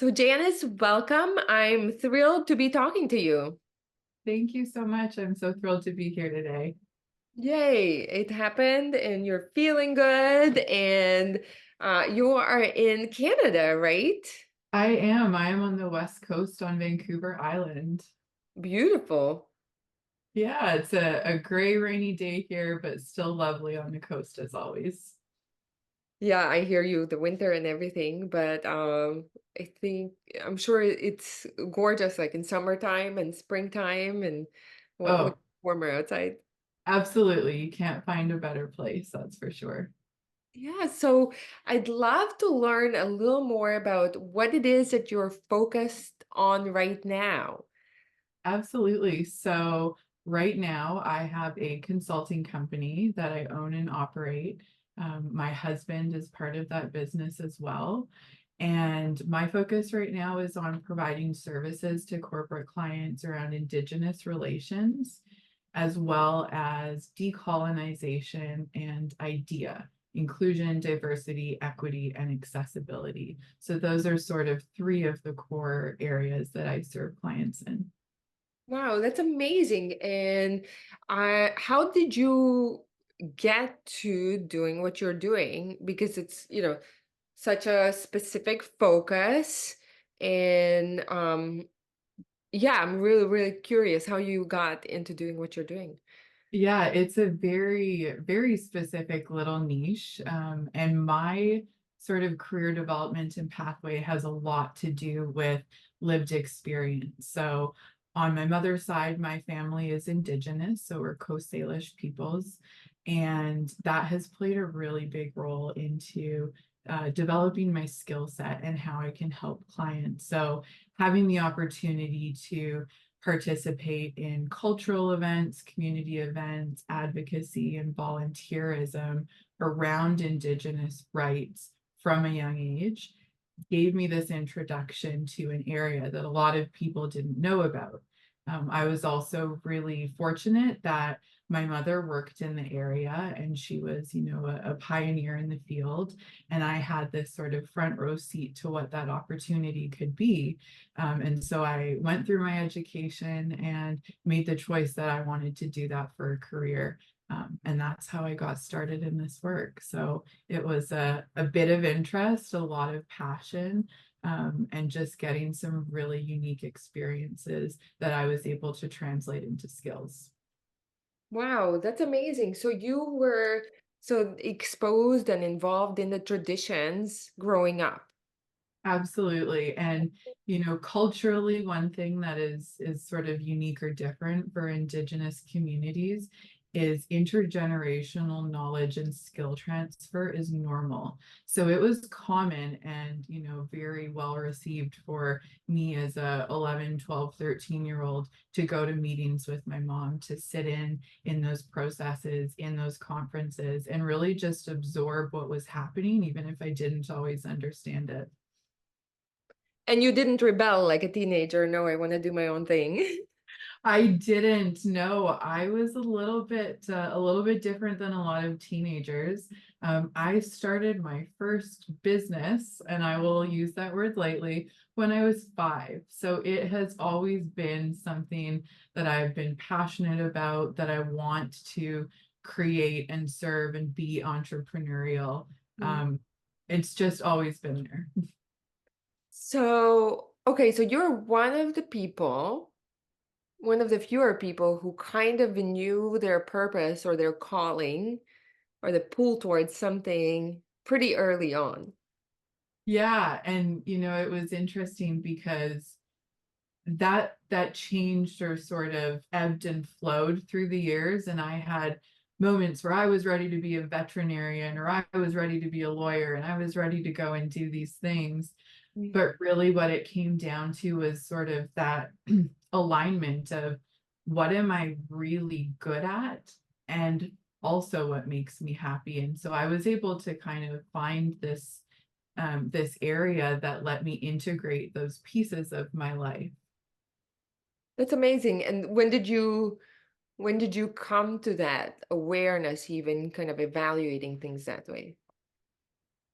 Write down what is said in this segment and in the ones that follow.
So, Janice, welcome. I'm thrilled to be talking to you. Thank you so much. I'm so thrilled to be here today. Yay, it happened and you're feeling good. And you are in Canada, right? I am on the West Coast on Vancouver Island. Beautiful. Yeah, it's a gray, rainy day here, but still lovely on the coast as always. Yeah, I hear you, the winter and everything, but I think I'm sure it's gorgeous like in summertime and springtime and when Oh, it's warmer outside. absolutely. You can't find a better place, that's for sure. Yeah, so I'd love to learn a little more about what it is that you're focused on right now. Absolutely. So, right now, I have a consulting company that I own and operate. My husband is part of that business as well. And my focus right now is on providing services to corporate clients around Indigenous relations, as well as decolonization and IDEA, inclusion, diversity, equity, and accessibility. So, those are sort of three of the core areas that I serve clients in. Wow, that's amazing. And how did you get to doing what you're doing? Because it's, such a specific focus. And yeah, I'm really, really curious how you got into doing what you're doing. Yeah, it's a very, very specific little niche. And my sort of career development and pathway has a lot to do with lived experience. So, on my mother's side, my family is Indigenous, so we're Coast Salish peoples. And that has played a really big role into developing my skill set and how I can help clients. So, having the opportunity to participate in cultural events, community events, advocacy, and volunteerism around Indigenous rights from a young age gave me this introduction to an area that a lot of people didn't know about. I was also really fortunate that my mother worked in the area and she was, a pioneer in the field. And I had this sort of front row seat to what that opportunity could be. And so I went through my education and made the choice that I wanted to do that for a career. And that's how I got started in this work. So it was a bit of interest, a lot of passion, and just getting some really unique experiences that I was able to translate into skills. Wow, that's amazing. So you were so exposed and involved in the traditions growing up. Absolutely. And culturally, one thing that is sort of unique or different for Indigenous communities is intergenerational knowledge and skill transfer is normal. So it was common and, very well received for me as a 11, 12, 13-year-old to go to meetings with my mom, to sit in those processes, in those conferences, and really just absorb what was happening, even if I didn't always understand it. And you didn't rebel like a teenager. No, I want to do my own thing. I didn't know. I was a little bit different than a lot of teenagers. I started my first business, and I will use that word lightly, when I was 5. So it has always been something that I've been passionate about, that I want to create and serve and be entrepreneurial. Mm. Um, it's just always been there. So, okay, so you're one of the people, one of the fewer people who kind of knew their purpose or their calling or the pull towards something pretty early on. Yeah, and it was interesting because that changed or sort of ebbed and flowed through the years, and I had moments where I was ready to be a veterinarian, or I was ready to be a lawyer, and I was ready to go and do these things. Mm. But really what it came down to was sort of that alignment of what am I really good at, and also what makes me happy. And so I was able to kind of find this area that let me integrate those pieces of my life. That's amazing. And when did you come to that awareness, even kind of evaluating things that way?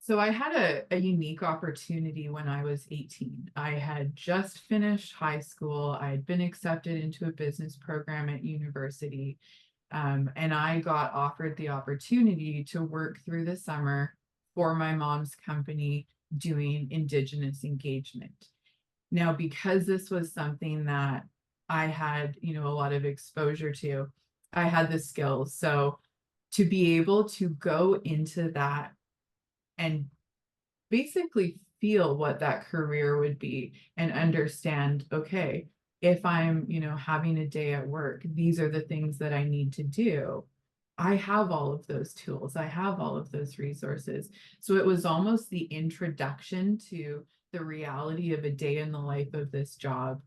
So I had a unique opportunity when I was 18. I had just finished high school. I had been accepted into a business program at university. And I got offered the opportunity to work through the summer for my mom's company doing Indigenous engagement. Now, because this was something that I had, a lot of exposure to, I had the skills. So to be able to go into that and basically feel what that career would be and understand, okay, if I'm, having a day at work, these are the things that I need to do. I have all of those tools. I have all of those resources. So it was almost the introduction to the reality of a day in the life of this job,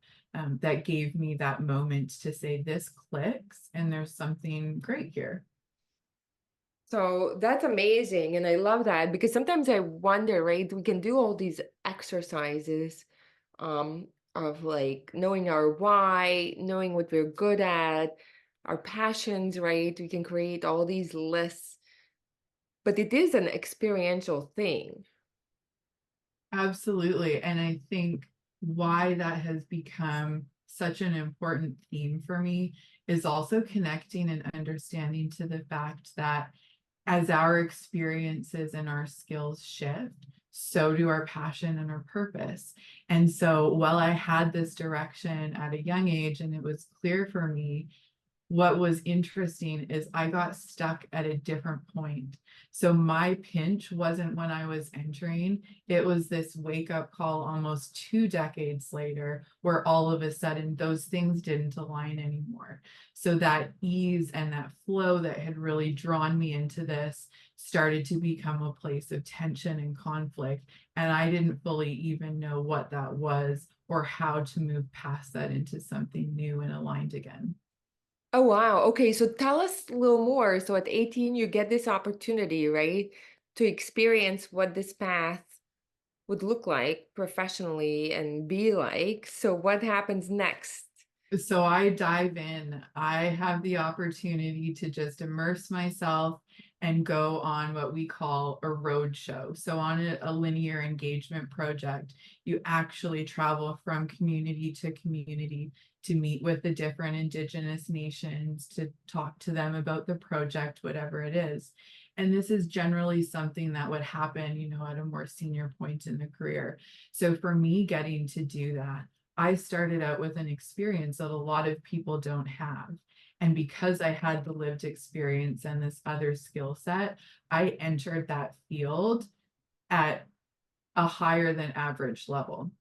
that gave me that moment to say, this clicks and there's something great here. So that's amazing. And I love that because sometimes I wonder, right? We can do all these exercises of like knowing our why, knowing what we're good at, our passions, right? We can create all these lists, but it is an experiential thing. Absolutely. And I think why that has become such an important theme for me is also connecting and understanding to the fact that as our experiences and our skills shift, so do our passion and our purpose. And so while I had this direction at a young age and it was clear for me, what was interesting is I got stuck at a different point. So my pinch wasn't when I was entering, it was this wake up call almost 2 decades later, where all of a sudden those things didn't align anymore. So that ease and that flow that had really drawn me into this started to become a place of tension and conflict. And I didn't fully even know what that was or how to move past that into something new and aligned again. Oh, wow. Okay, so tell us a little more. So at 18, you get this opportunity, right, to experience what this path would look like professionally and be like. So what happens next? So I dive in. I have the opportunity to just immerse myself and go on what we call a road show. So on a linear engagement project, you actually travel from community to community to meet with the different Indigenous nations, to talk to them about the project, whatever it is. And this is generally something that would happen, at a more senior point in the career. So for me, getting to do that, I started out with an experience that a lot of people don't have. And because I had the lived experience and this other skill set, I entered that field at a higher than average level.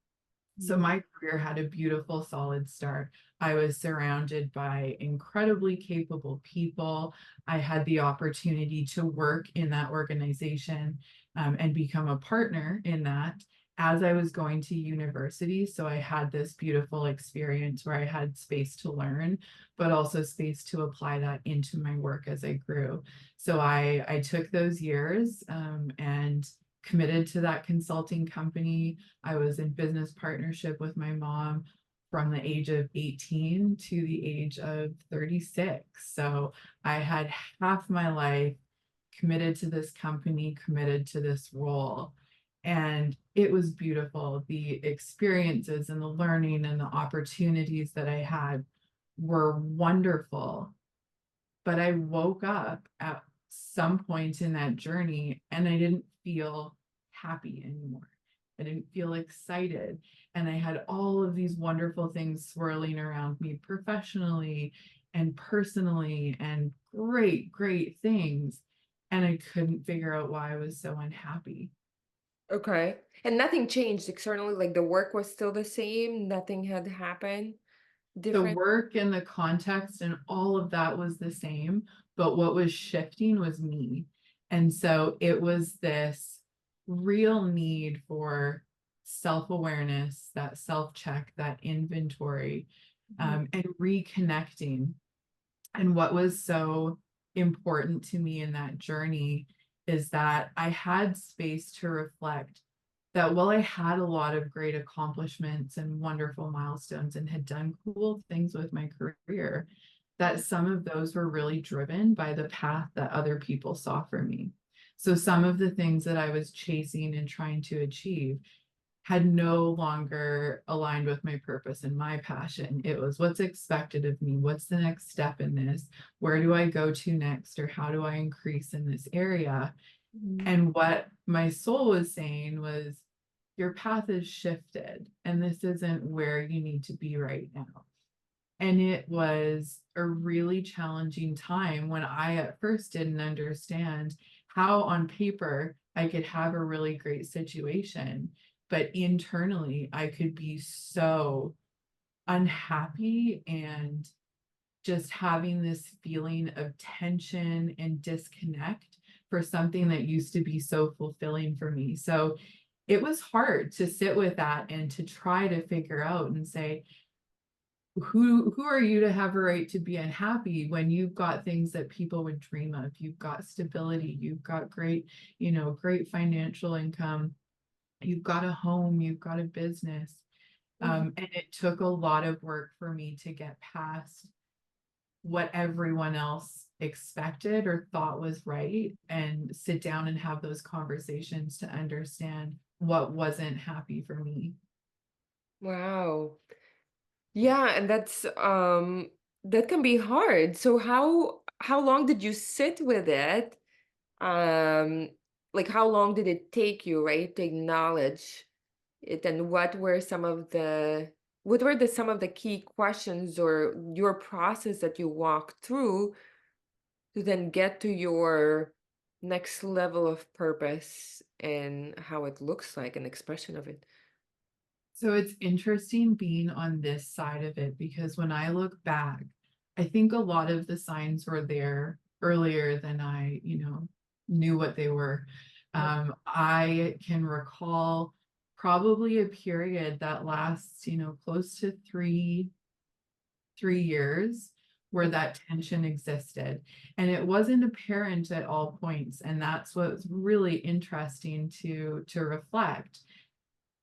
So Mhm. my career had a beautiful, solid start. I was surrounded by incredibly capable people. I had the opportunity to work in that organization, and become a partner in that as I was going to university. So I had this beautiful experience where I had space to learn, but also space to apply that into my work as I grew. So I took those years, and committed to that consulting company. I was in business partnership with my mom from the age of 18 to the age of 36. So I had half my life committed to this company, committed to this role. And it was beautiful. The experiences and the learning and the opportunities that I had were wonderful. But I woke up at some point in that journey and I didn't feel happy anymore. I didn't feel excited. And I had all of these wonderful things swirling around me professionally and personally, and great, great things. And I couldn't figure out why I was so unhappy. Okay. And nothing changed externally, like the work was still the same, nothing had happened The different. work and the context and all of that was the same, but what was shifting was me. And so it was this real need for self-awareness, that self-check, that inventory, Mhm. and reconnecting. And what was so important to me in that journey is that I had space to reflect that while I had a lot of great accomplishments and wonderful milestones and had done cool things with my career, that some of those were really driven by the path that other people saw for me. So some of the things that I was chasing and trying to achieve had no longer aligned with my purpose and my passion. It was what's expected of me? What's the next step in this? Where do I go to next? Or how do I increase in this area? Mhm. And what my soul was saying was, your path is shifted, and this isn't where you need to be right now. And it was a really challenging time when I at first didn't understand how, on paper, I could have a really great situation, but internally, I could be so unhappy and just having this feeling of tension and disconnect for something that used to be so fulfilling for me. So it was hard to sit with that and to try to figure out and say, who are you to have a right to be unhappy when you've got things that people would dream of? You've got stability, you've got great, great financial income, you've got a home, you've got a business. Mhm. And it took a lot of work for me to get past what everyone else expected or thought was right and sit down and have those conversations to understand what wasn't happy for me. Wow. Yeah, and that can be hard. So how long did you sit with it? Um like how long did it take you, right, to acknowledge it, and what were the some of the key questions or your process that you walked through to then get to your next level of purpose and how it looks like an expression of it? So it's interesting being on this side of it because when I look back, I think a lot of the signs were there earlier than I, knew what they were. Yeah. I can recall probably a period that lasts, close to three years where Okay. that tension existed. And it wasn't apparent at all points. And that's what's really interesting to reflect.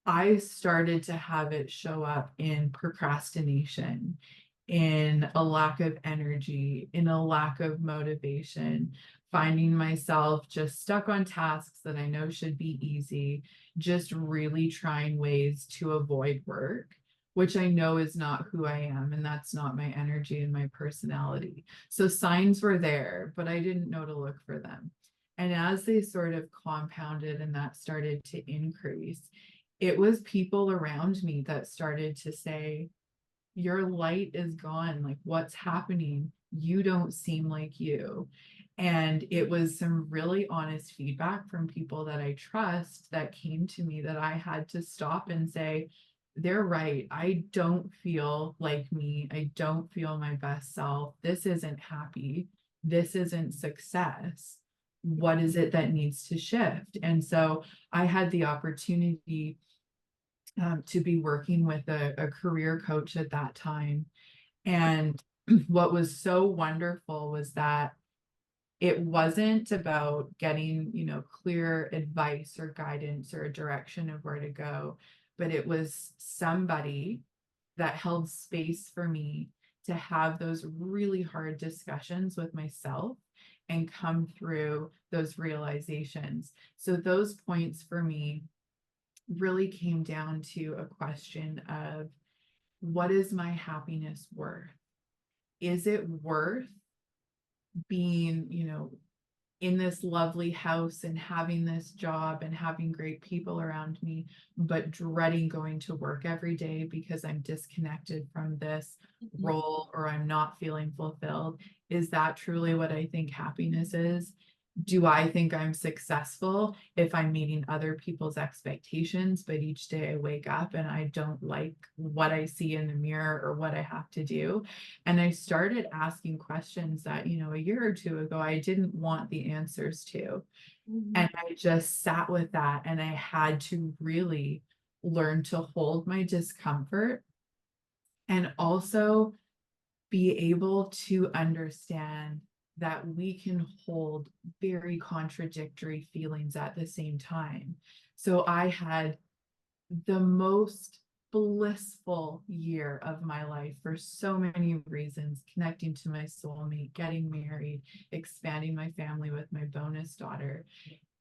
I started to have it show up in procrastination, in a lack of energy, in a lack of motivation, finding myself just stuck on tasks that I know should be easy, just really trying ways to avoid work, which I know is not who I am. And that's not my energy and my personality. So signs were there, but I didn't know to look for them. And as they sort of compounded and that started to increase, it was people around me that started to say, your light is gone. Like, what's happening? You don't seem like you. And it was some really honest feedback from people that I trust that came to me that I had to stop and say, they're right. I don't feel like me. I don't feel my best self. This isn't happy. This isn't success. What is it that needs to shift? And so I had the opportunity to be working with a career coach at that time. And what was so wonderful was that it wasn't about getting, clear advice or guidance or a direction of where to go, but it was somebody that held space for me to have those really hard discussions with myself and come through those realizations. So those points for me really came down to a question of, what is my happiness worth? Is it worth being, in this lovely house and having this job and having great people around me, but dreading going to work every day because I'm disconnected from this Mhm. role or I'm not feeling fulfilled? Is that truly what I think happiness is? Do I think I'm successful if I'm meeting other people's expectations, but each day I wake up and I don't like what I see in the mirror or what I have to do? And I started asking questions that, a year or two ago, I didn't want the answers to. Mhm. And I just sat with that and I had to really learn to hold my discomfort and also be able to understand that we can hold very contradictory feelings at the same time. So I had the most blissful year of my life for so many reasons, connecting to my soulmate, getting married, expanding my family with my bonus daughter.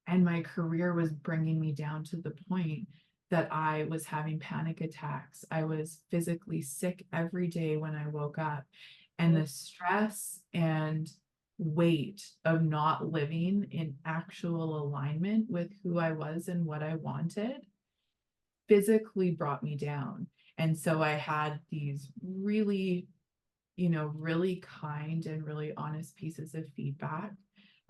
And my career was bringing me down to the point that I was having panic attacks. I was physically sick every day when I woke up. And the stress and weight of not living in actual alignment with who I was and what I wanted physically brought me down. And so I had these really, really kind and really honest pieces of feedback.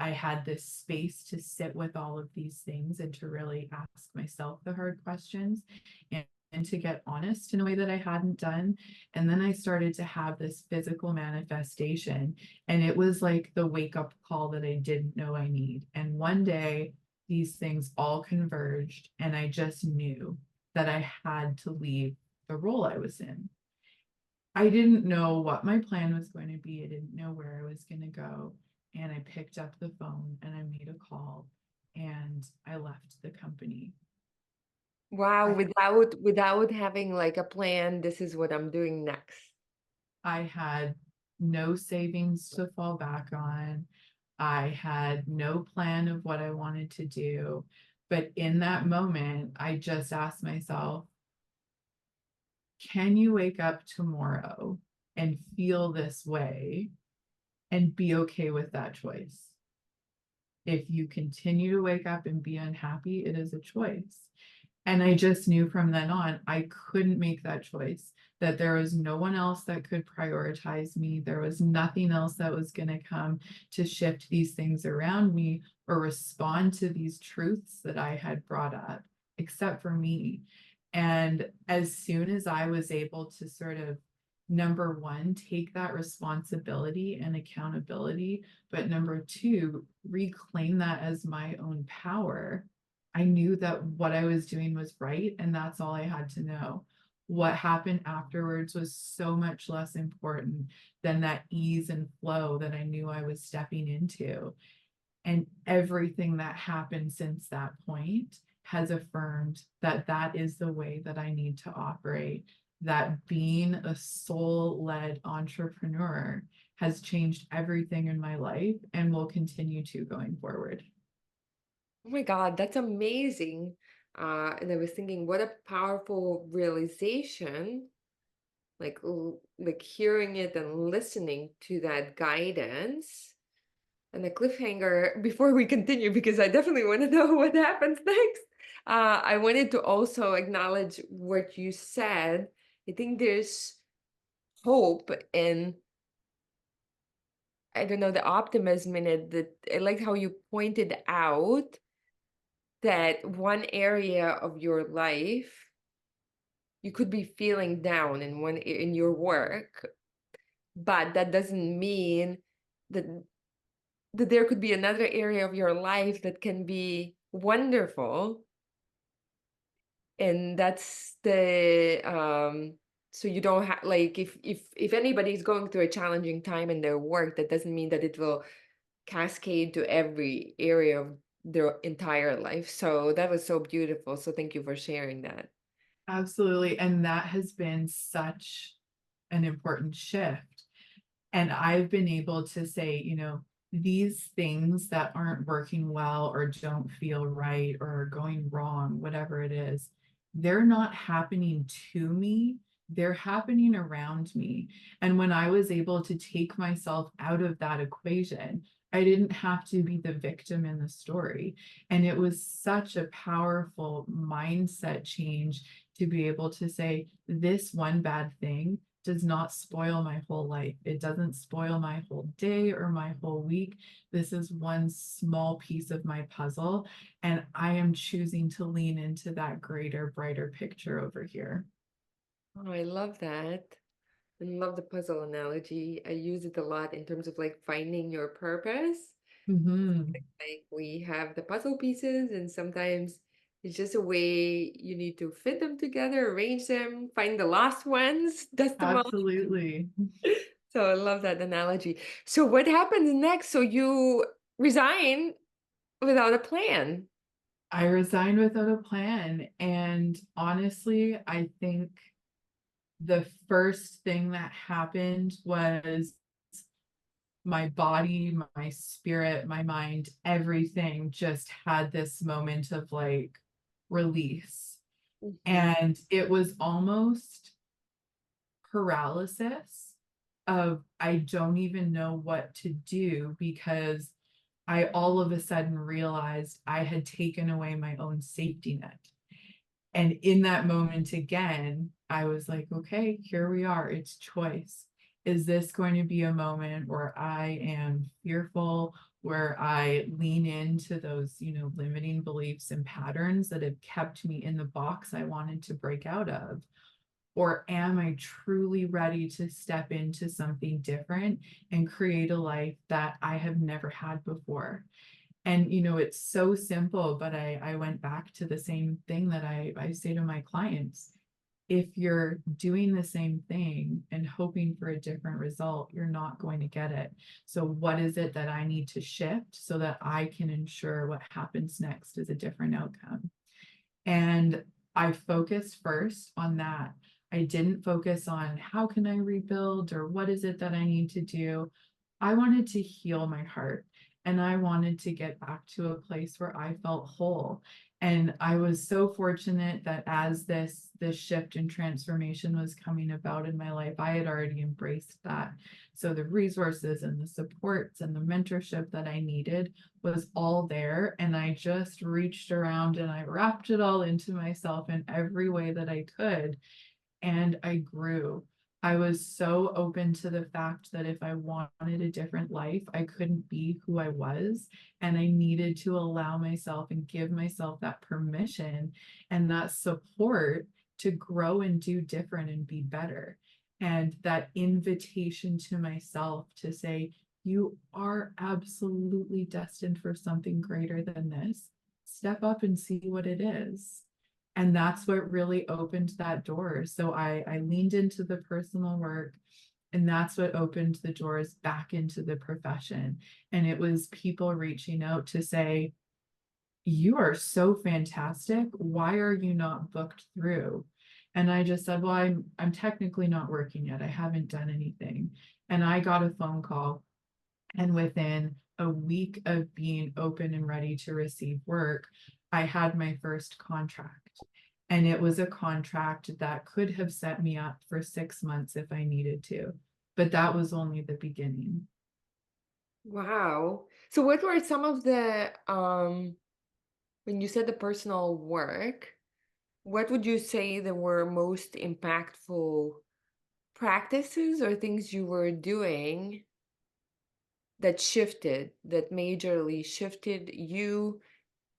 I had this space to sit with all of these things and to really ask myself the hard questions and to get honest in a way that I hadn't done. And then I started to have this physical manifestation. And it was like the wake up call that I didn't know I need. And one day, these things all converged, and I just knew that I had to leave the role I was in. I didn't know what my plan was going to be. I didn't know where I was going to go. And I picked up the phone and I made a call and I left the company. Wow, I without having like a plan, this is what I'm doing next. I had no savings to fall back on. I had no plan of what I wanted to do. But in that moment, I just asked myself, can you wake up tomorrow and feel this way and be okay with that choice? If you continue to wake up and be unhappy, it is a choice. And I just knew from then on, I couldn't make that choice, that there was no one else that could prioritize me. There was nothing else that was going to come to shift these things around me or respond to these truths that I had brought up, except for me. And as soon as I was able to sort of, number one, take that responsibility and accountability, but number two, reclaim that as my own power, I knew that what I was doing was right, and that's all I had to know. What happened afterwards was so much less important than that ease and flow that I knew I was stepping into. And everything that happened since that point has affirmed that that is the way that I need to operate. That being a soul-led entrepreneur has changed everything in my life and will continue to going forward. Oh my God, that's amazing. And I was thinking, what a powerful realization, like hearing it and listening to that guidance. And a cliffhanger before we continue, because I definitely want to know what happens next. I wanted to also acknowledge what you said. I think there's hope in, I don't know, the optimism in it. That I like how you pointed out that one area of your life you could be feeling down in in your work, but that doesn't mean that there could be another area of your life that can be wonderful. And that's the so you don't have, like, if anybody's going through a challenging time in their work, that doesn't mean that it will cascade to every area of their entire life. So that was so beautiful, so thank you for sharing that. Absolutely. And that has been such an important shift. And I've been able to say, these things that aren't working well or don't feel right or are going wrong, whatever it is, they're not happening to me. They're happening around me. And when I was able to take myself out of that equation, I didn't have to be the victim in the story. And it was such a powerful mindset change to be able to say, this one bad thing does not spoil my whole life. It doesn't spoil my whole day or my whole week. This is one small piece of my puzzle, and I am choosing to lean into that greater, brighter picture over here. Oh, I love that. I love the puzzle analogy. I use it a lot in terms of like finding your purpose. Mhm. Like we have the puzzle pieces, and sometimes it's just a way you need to fit them together, arrange them, find the last ones, dust them off. Absolutely. So I love that analogy. So what happens next? So you resign without a plan. I resigned without a plan. And honestly, I think The first thing that happened was my body, my spirit, my mind, everything just had this moment of like release. Mhm. And it was almost paralysis of I don't even know what to do because I all of a sudden realized I had taken away my own safety net. And in that moment again, I was like, okay, here we are. It's choice. Is this going to be a moment where I am fearful, where I lean into those, limiting beliefs and patterns that have kept me in the box I wanted to break out of? Or am I truly ready to step into something different and create a life that I have never had before? And it's so simple, but I went back to the same thing that I say to my clients. If you're doing the same thing and hoping for a different result, you're not going to get it. So what is it that I need to shift so that I can ensure what happens next is a different outcome? And I focused first on that. I didn't focus on how can I rebuild or what is it that I need to do. I wanted to heal my heart and I wanted to get back to a place where I felt whole. And I was so fortunate that as this shift and transformation was coming about in my life, I had already embraced that. So the resources and the supports and the mentorship that I needed was all there. And I just reached around and I wrapped it all into myself in every way that I could. And I grew. I was so open to the fact that if I wanted a different life, I couldn't be who I was. And I needed to allow myself and give myself that permission and that support to grow and do different and be better. And that invitation to myself to say, you are absolutely destined for something greater than this. Step up and see what it is. And that's what really opened that door. So I leaned into the personal work, and that's what opened the doors back into the profession. And it was people reaching out to say, you are so fantastic. Why are you not booked through? And I just said, well, I'm technically not working yet. I haven't done anything. And I got a phone call, and within a week of being open and ready to receive work, I had my first contract. And it was a contract that could have set me up for 6 months if I needed to. But that was only the beginning. Wow. So what were some of the when you said the personal work, what would you say that were most impactful practices or things you were doing that shifted, that majorly shifted you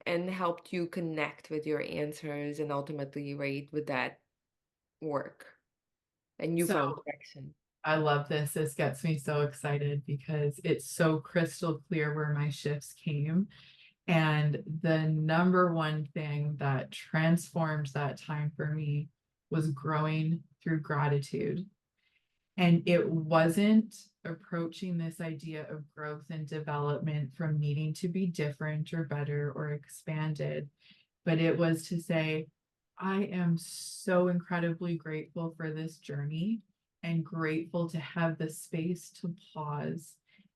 and helped you connect with your answers and ultimately, right, with that work and you So found direction? I love this. This gets me so excited because it's so crystal clear where my shifts came. And the number one thing that transformed that time for me was growing through gratitude. And it wasn't approaching this idea of growth and development from needing to be different or better or expanded, but it was to say, I am so incredibly grateful for this journey and grateful to have the space to pause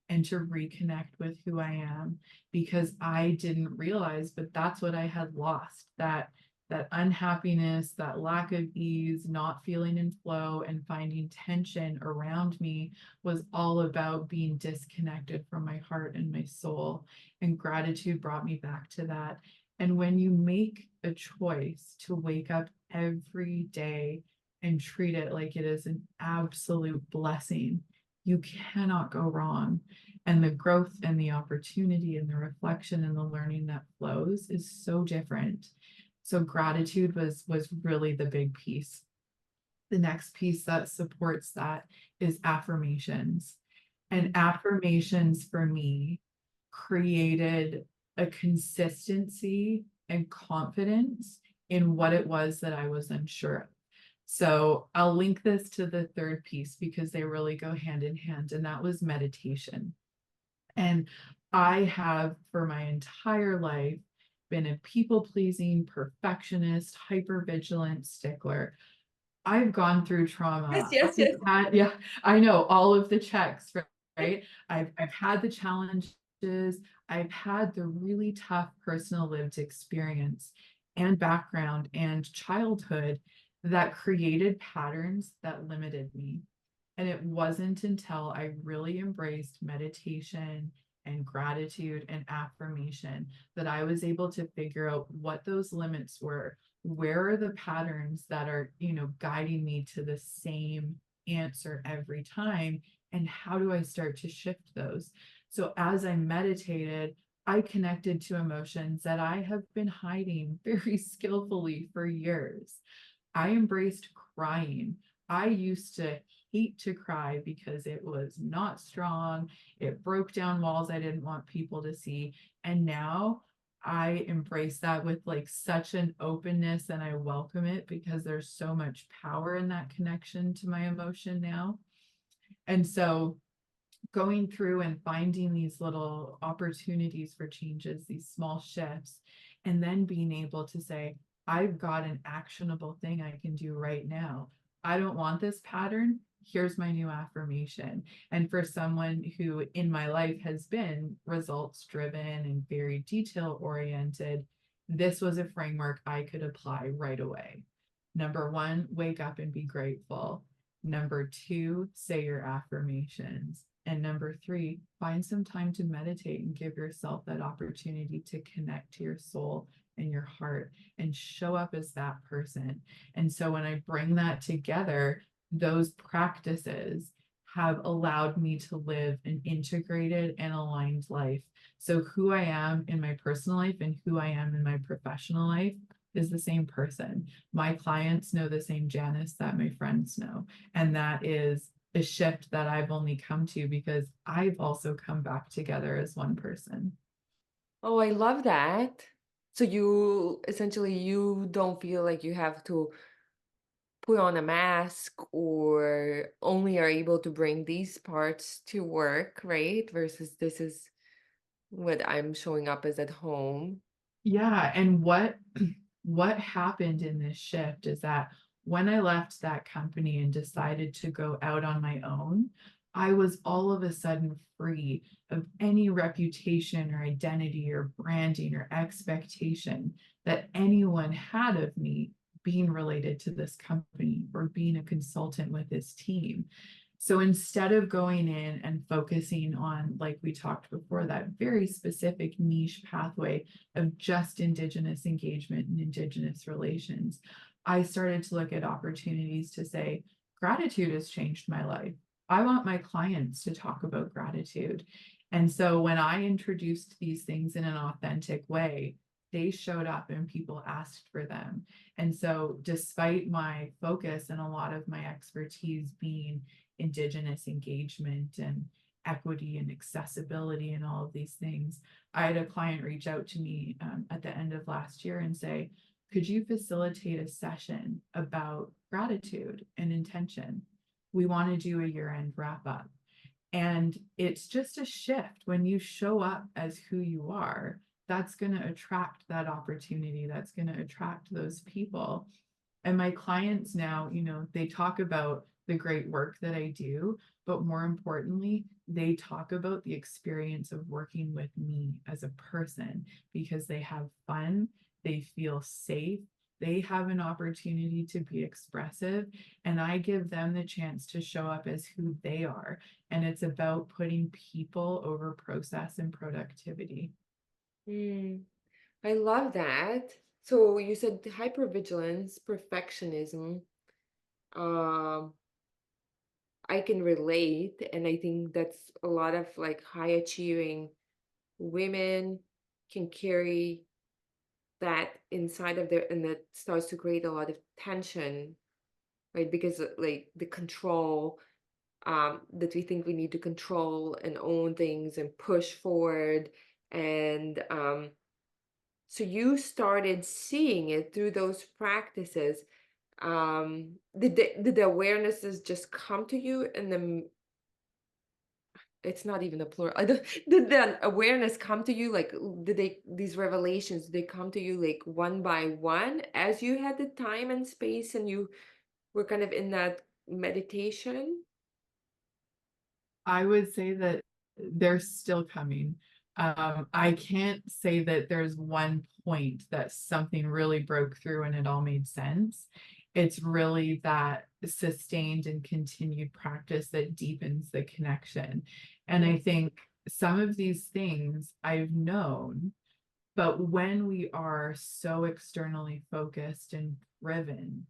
and to reconnect with who I am because I didn't realize, but that's what I had lost, that unhappiness, that lack of ease, not feeling in flow and finding tension around me was all about being disconnected from my heart and my soul. And gratitude brought me back to that. And when you make a choice to wake up every day and treat it like it is an absolute blessing, you cannot go wrong. And the growth and the opportunity and the reflection and the learning that flows is so different. So gratitude was really the big piece. The next piece that supports that is affirmations. And Mhm. affirmations for me created a consistency and confidence in what it was that I was unsure of. So I'll link this to the third piece because they really go hand in hand, and that was meditation. And I have for my entire life been a people pleasing, perfectionist, hyper vigilant stickler. I've gone through Yes, trauma. yes, I've yes. had, yeah, I know all of the checks, right? I've had the challenges. I've had the really tough personal lived experience and background and childhood that created patterns that limited me. And it wasn't until I really embraced meditation and gratitude and affirmation that I was able to figure out what those limits were. Where are the patterns that are, guiding me to the same answer every time? And how do I start to shift those? So as I meditated, I connected to emotions that I have been hiding very skillfully for years. I embraced crying. I used to hate to cry because it was not strong. It broke down walls I didn't want people to see. And now I embrace that with like such an openness and I welcome it because there's so much power in that connection to my emotion now. And so going through and finding these little opportunities for changes, these small shifts, and then being able to say, I've got an actionable thing I can do right now. I don't want this pattern. Here's my new affirmation. And for someone who in my life has been results driven and very detail oriented, this was a framework I could apply right away. Number one, wake up and be grateful. Number two, say your affirmations. And number three, find some time to meditate and give yourself that opportunity to connect to your soul and your heart and show up as that person. And so when I bring that together, those practices have allowed me to live an integrated and aligned life. So who I am in my personal life and who I am in my professional life is the same person. My clients know the same Janis that my friends know. And that is a shift that I've only come to because I've also come back together as one person. Oh, I love that. So you essentially you don't feel like you have to put on a mask or only are able to bring these parts to work, right? Versus this is what I'm showing up as at home. Yeah, and what happened in this shift is that when I left that company and decided to go out on my own, I was all of a sudden free of any reputation or identity or branding or expectation that anyone had of me being related to this company or being a consultant with this team. So instead of going in and focusing on, like we talked before, that very specific niche pathway of just Indigenous engagement and Indigenous relations, I started to look at opportunities to say, gratitude has changed my life. I want my clients to talk about gratitude. And so when I introduced these things in an authentic way, they showed up and people asked for them. And so, despite my focus and a lot of my expertise being Indigenous engagement and equity and accessibility and all of these things, I had a client reach out to me at the end of last year and say, could you facilitate a session about gratitude and intention? We want to do a year-end wrap up. And it's just a shift when you show up as who you are. That's going to attract that opportunity. That's going to attract those people. And my clients now, they talk about the great work that I do, but more importantly, they talk about the experience of working with me as a person because they have fun, they feel safe, they have an opportunity to be expressive, and I give them the chance to show up as who they are. And it's about putting people over process and productivity. Mm, I love that. So you said hypervigilance, perfectionism. Um, I can relate, and I think that's a lot of like high achieving women can carry that inside of their, and that starts to create a lot of tension, right? Because like the control that we think we need to control and own things and push forward. And so you started seeing it through those practices. Did the awarenesses just come to you and the it's not even a plural. Did the awareness come to you like did they these revelations did they come to you like one by one as you had the time and space and you we're kind of in that meditation. I would say that they're still coming. I can't say that there's one point that something really broke through and it all made sense. It's really that sustained and continued practice that deepens the connection. And Mm, I think some of these things I've known, but when we are so externally focused and driven,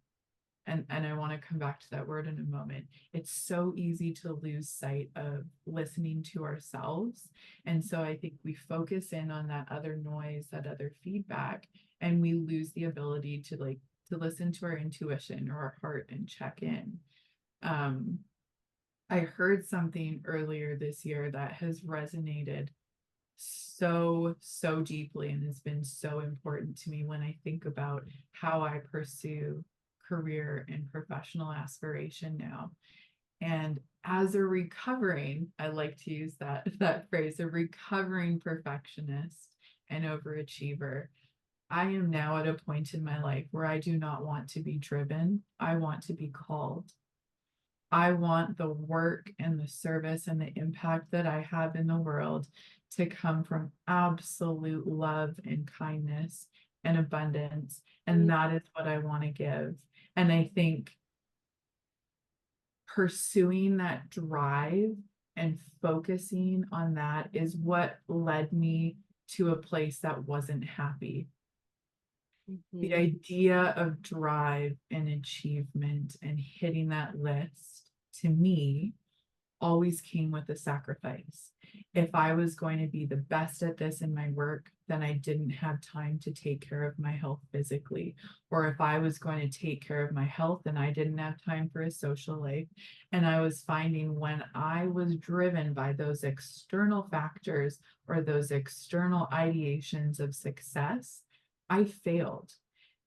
and I want to come back to that word in a moment. It's so easy to lose sight of listening to ourselves. And so I think we focus in on that other noise, that other feedback, and we lose the ability to listen to our intuition or our heart and check in. Um, I heard something earlier this year that has resonated so deeply and has been so important to me when I think about how I pursue career and professional aspiration now. And as a recovering, I like to use that phrase, a recovering perfectionist and overachiever, I am now at a point in my life where I do not want to be driven. I want to be called. I want the work and the service and the impact that I have in the world to come from absolute love and kindness and abundance. And mm, that is what I want to give. And I think pursuing that drive and focusing on that is what led me to a place that wasn't happy. The mhm, idea of drive and achievement and hitting that list to me always came with a sacrifice. If I was going to be the best at this in my work, then I didn't have time to take care of my health physically. Or if I was going to take care of my health, then I didn't have time for a social life. And I was finding when I was driven by those external factors or those external ideations of success, I failed.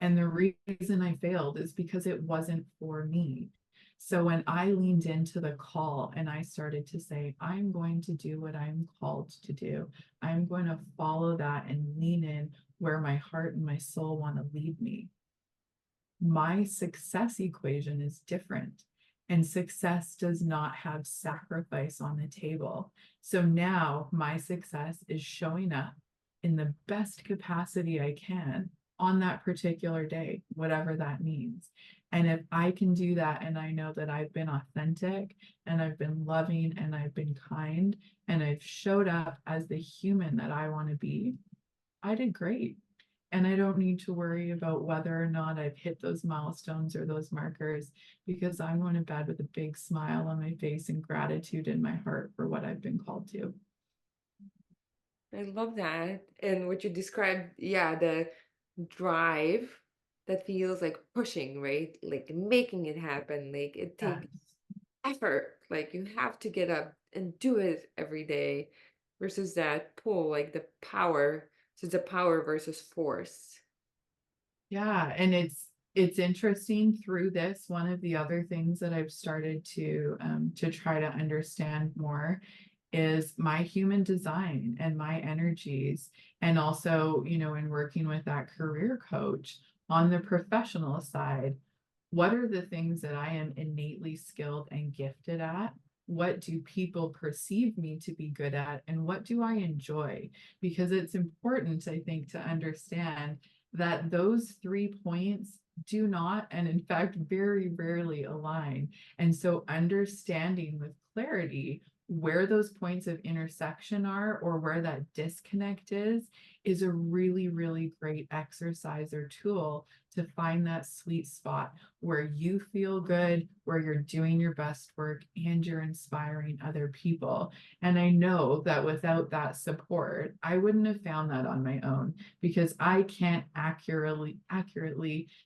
And the reason I failed is because it wasn't for me. So when I leaned into the call and I started to say, I'm going to do what I'm called to do, I'm going to follow that and lean in where my heart and my soul want to lead me, my success equation is different. And success does not have sacrifice on the table. So now my success is showing up in the best capacity I can on that particular day, whatever that means. And if I can do that, and I know that I've been authentic and I've been loving and I've been kind and I've showed up as the human that I want to be, I did great. And I don't need to worry about whether or not I've hit those milestones or those markers because I'm going to bed with a big smile on my face and gratitude in my heart for what I've been called to. I love that. And what you described, yeah, the drive that feels like pushing, right? Like making it happen. Like it takes Yes. effort. Like you have to get up and do it every day versus that pull, like the power. So it's a power versus force. Yeah, and it's interesting through this. One of the other things that I've started to try to understand more is my human design and my energies, and also, in working with that career coach on the professional side, what are the things that I am innately skilled and gifted at? What do people perceive me to be good at? And what do I enjoy? Because it's important, I think, to understand that those 3 points do not, and in fact, very rarely align. And so, understanding with clarity where those points of intersection are or where that disconnect is a really, really great exercise or tool to find that sweet spot where you feel good, where you're doing your best work and you're inspiring other people. And I know that without that support, I wouldn't have found that on my own because I can't accurately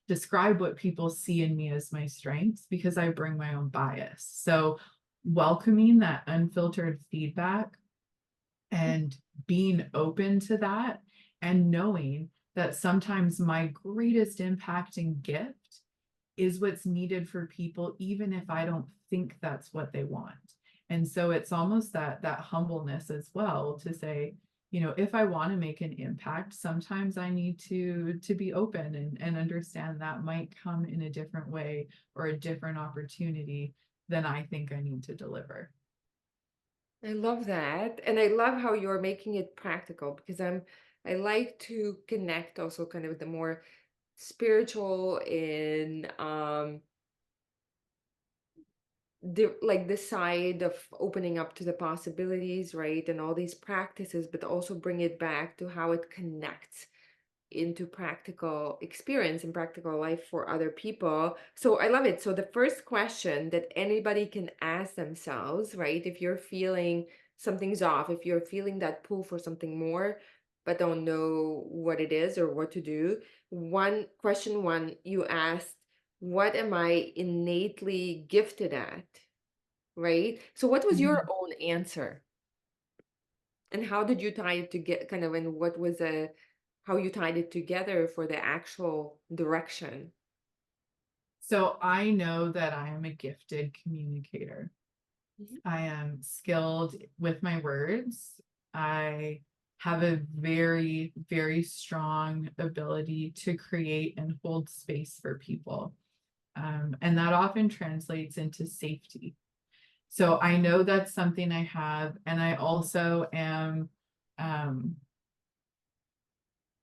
describe what people see in me as my strengths because I bring my own bias. So welcoming that unfiltered feedback and being open to that and knowing that sometimes my greatest impact and gift is what's needed for people, even if I don't think that's what they want. And so it's almost that humbleness as well to say, if I want to make an impact, sometimes I need to be open and understand that might come in a different way or a different opportunity than I think I need to deliver. I love that. And I love how you're making it practical because I like to connect also kind of with the more spiritual and the side of opening up to the possibilities, right? And all these practices, but also bring it back to how it connects into practical experience and practical life for other people. So I love it. So the first question that anybody can ask themselves, right? If you're feeling something's off, if you're feeling that pull for something more, but don't know what it is or what to do, question one, you asked, what am I innately gifted at? Right? So what was your Mhm. own answer? And how did you tie it to get kind of and what was how you tied it together for the actual direction? So I know that I am a gifted communicator. Mhm. I am skilled with my words. I have a very, very strong ability to create and hold space for people. And that often translates into safety. So I know that's something I have. And I also am, um,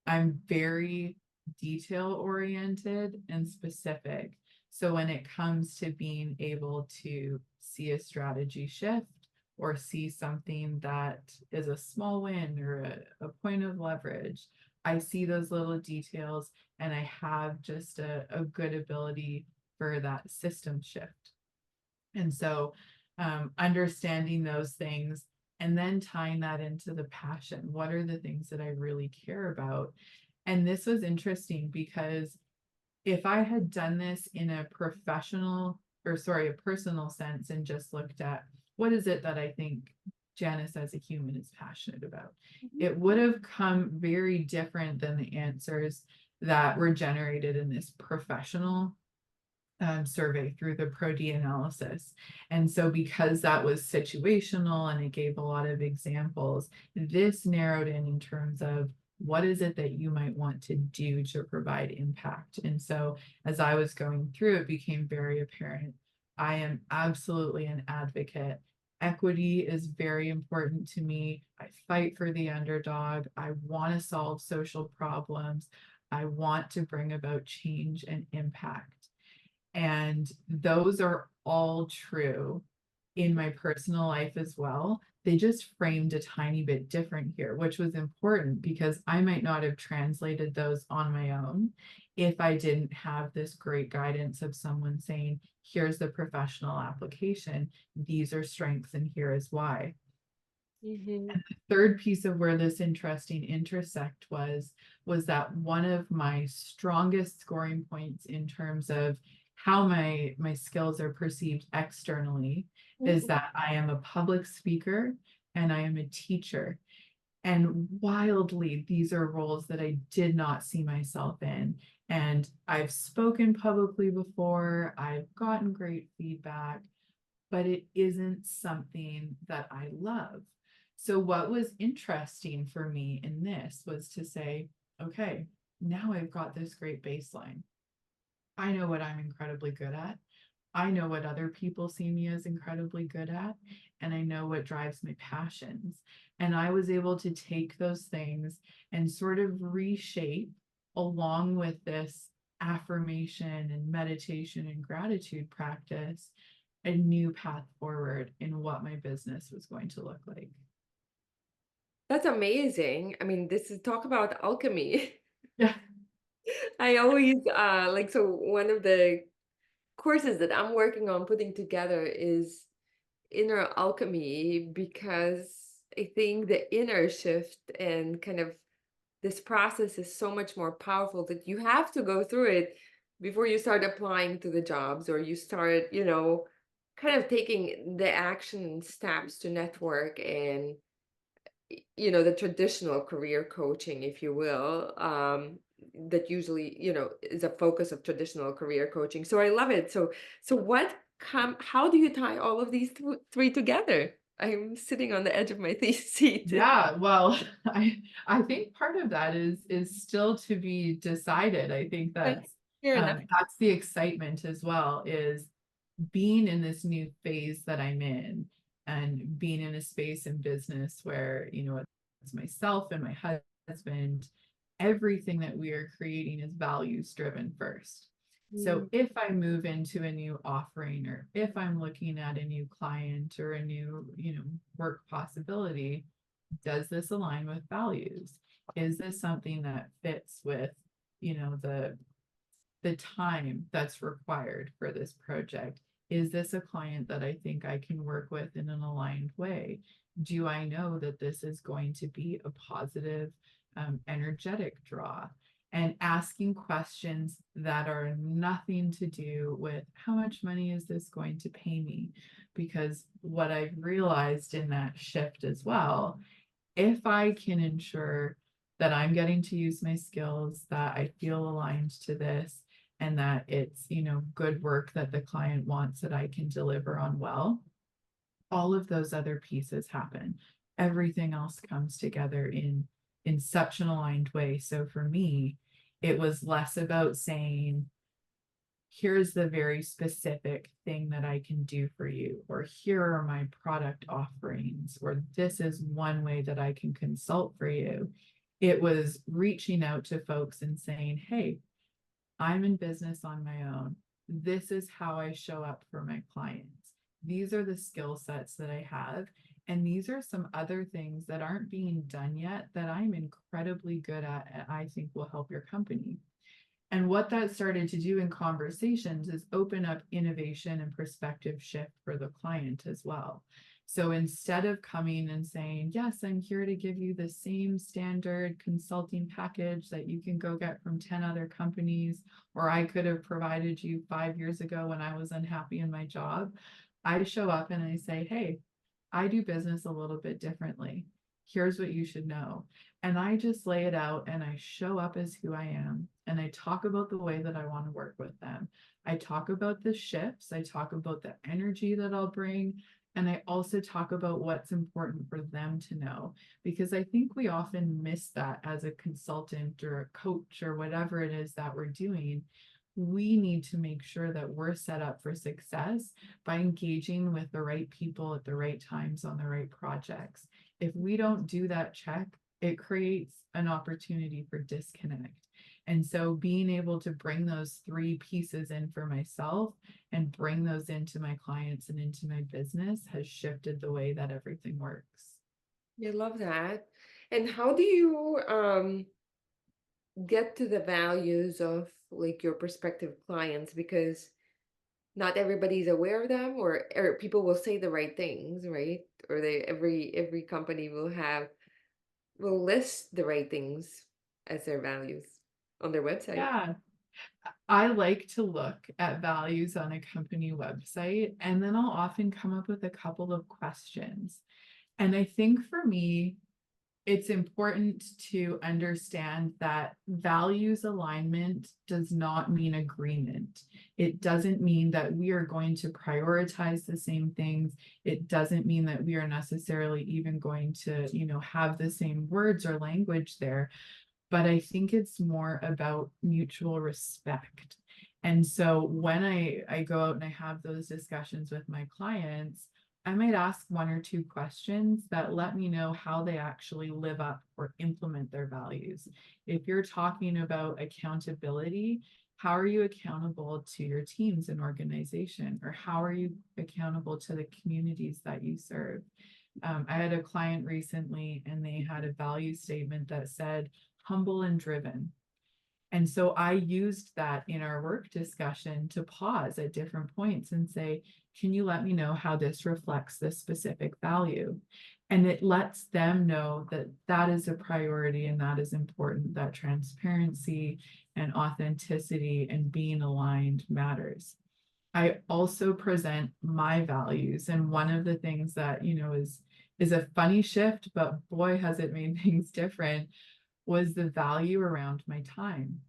I'm very detail oriented and specific. So when it comes to being able to see a strategy shift or see something that is a small win or a point of leverage, I see those little details and I have just a good ability for that system shift. And so, understanding those things and then tying that into the passion. What are the things that I really care about? And this was interesting because if I had done this in a professional or sorry, a personal sense and just looked at what is it that I think Janice as a human is passionate about, Mhm. it would have come very different than the answers that were generated in this professional survey through the Pro-D analysis. And so because that was situational and it gave a lot of examples, this narrowed in terms of what is it that you might want to do to provide impact. And so as I was going through, it became very apparent. I am absolutely an advocate. Equity is very important to me. I fight for the underdog. I want to solve social problems. I want to bring about change and impact. And those are all true in my personal life as well. They just framed a tiny bit different here, which was important because I might not have translated those on my own if I didn't have this great guidance of someone saying, here's the professional application, these are strengths, and here is why. Mhm. And the third piece of where this interesting intersect was that one of my strongest scoring points in terms of how my skills are perceived externally is Mhm. that I am a public speaker and I am a teacher. And wildly, these are roles that I did not see myself in. And I've spoken publicly before, I've gotten great feedback, but it isn't something that I love. So, what was interesting for me in this was to say, okay, now I've got this great baseline. I know what I'm incredibly good at. I know what other people see me as incredibly good at, and I know what drives my passions. And I was able to take those things and sort of reshape along with this affirmation and meditation and gratitude practice a new path forward in what my business was going to look like. That's amazing. I mean, this is talk about alchemy. Yeah. I always so one of the courses that I'm working on putting together is inner alchemy because I think the inner shift and kind of this process is so much more powerful that you have to go through it before you start applying to the jobs or you start, kind of taking the action steps to network and the traditional career coaching, if you will, that usually, is a focus of traditional career coaching. So I love it. So how do you tie all of these three together? I'm sitting on the edge of my seat. Yeah, well, I think part of that is still to be decided. I think Okay, fair enough. that's the excitement as well, is being in this new phase that I'm in, and being in a space in business where, it's myself and my husband, everything that we are creating is values driven first. Mm, So if I move into a new offering, or if I'm looking at a new client or a new, work possibility, does this align with values? Is this something that fits with, the time that's required for this project? Is this a client that I think I can work with in an aligned way? Do I know that this is going to be a positive, energetic draw? And asking questions that are nothing to do with how much money is this going to pay me? Because what I've realized in that shift as well, if I can ensure that I'm getting to use my skills, that I feel aligned to this, and that it's, good work that the client wants that I can deliver on well, all of those other pieces happen. Everything else comes together in such an aligned way. So for me, it was less about saying, here's the very specific thing that I can do for you, or here are my product offerings, or this is one way that I can consult for you. It was reaching out to folks and saying, hey, I'm in business on my own. This is how I show up for my clients. These are the skill sets that I have. And these are some other things that aren't being done yet that I'm incredibly good at, and I think will help your company. And what that started to do in conversations is open up innovation and perspective shift for the client as well. So instead of coming and saying, yes, I'm here to give you the same standard consulting package that you can go get from 10 other companies, or I could have provided you 5 years ago when I was unhappy in my job, I show up and I say, hey, I do business a little bit differently. Here's what you should know. And I just lay it out and I show up as who I am. And I talk about the way that I want to work with them. I talk about the shifts. I talk about the energy that I'll bring. And I also talk about what's important for them to know, because I think we often miss that as a consultant or a coach or whatever it is that we're doing. We need to make sure that we're set up for success by engaging with the right people at the right times on the right projects. If we don't do that check, it creates an opportunity for disconnect. And so being able to bring those three pieces in for myself and bring those into my clients and into my business has shifted the way that everything works. I love that. And how do you get to the values of like your prospective clients? Because not everybody's aware of them, or people will say the right things, right? Or they every company will list the right things as their values on their website. Yeah, I like to look at values on a company website, and then I'll often come up with a couple of questions. And I think for me, it's important to understand that values alignment does not mean agreement. It doesn't mean that we are going to prioritize the same things. It doesn't mean that we are necessarily even going to, have the same words or language there. But I think it's more about mutual respect. And so when I go out and I have those discussions with my clients, I might ask one or two questions that let me know how they actually live up or implement their values. If you're talking about accountability, how are you accountable to your teams and organization? Or how are you accountable to the communities that you serve? I had a client recently and they had a value statement that said, humble and driven. And so I used that in our work discussion to pause at different points and say, can you let me know how this reflects this specific value? And it lets them know that that is a priority and that is important, that transparency and authenticity and being aligned matters. I also present my values. And one of the things that, is a funny shift, but boy, has it made things different, was the value around my time.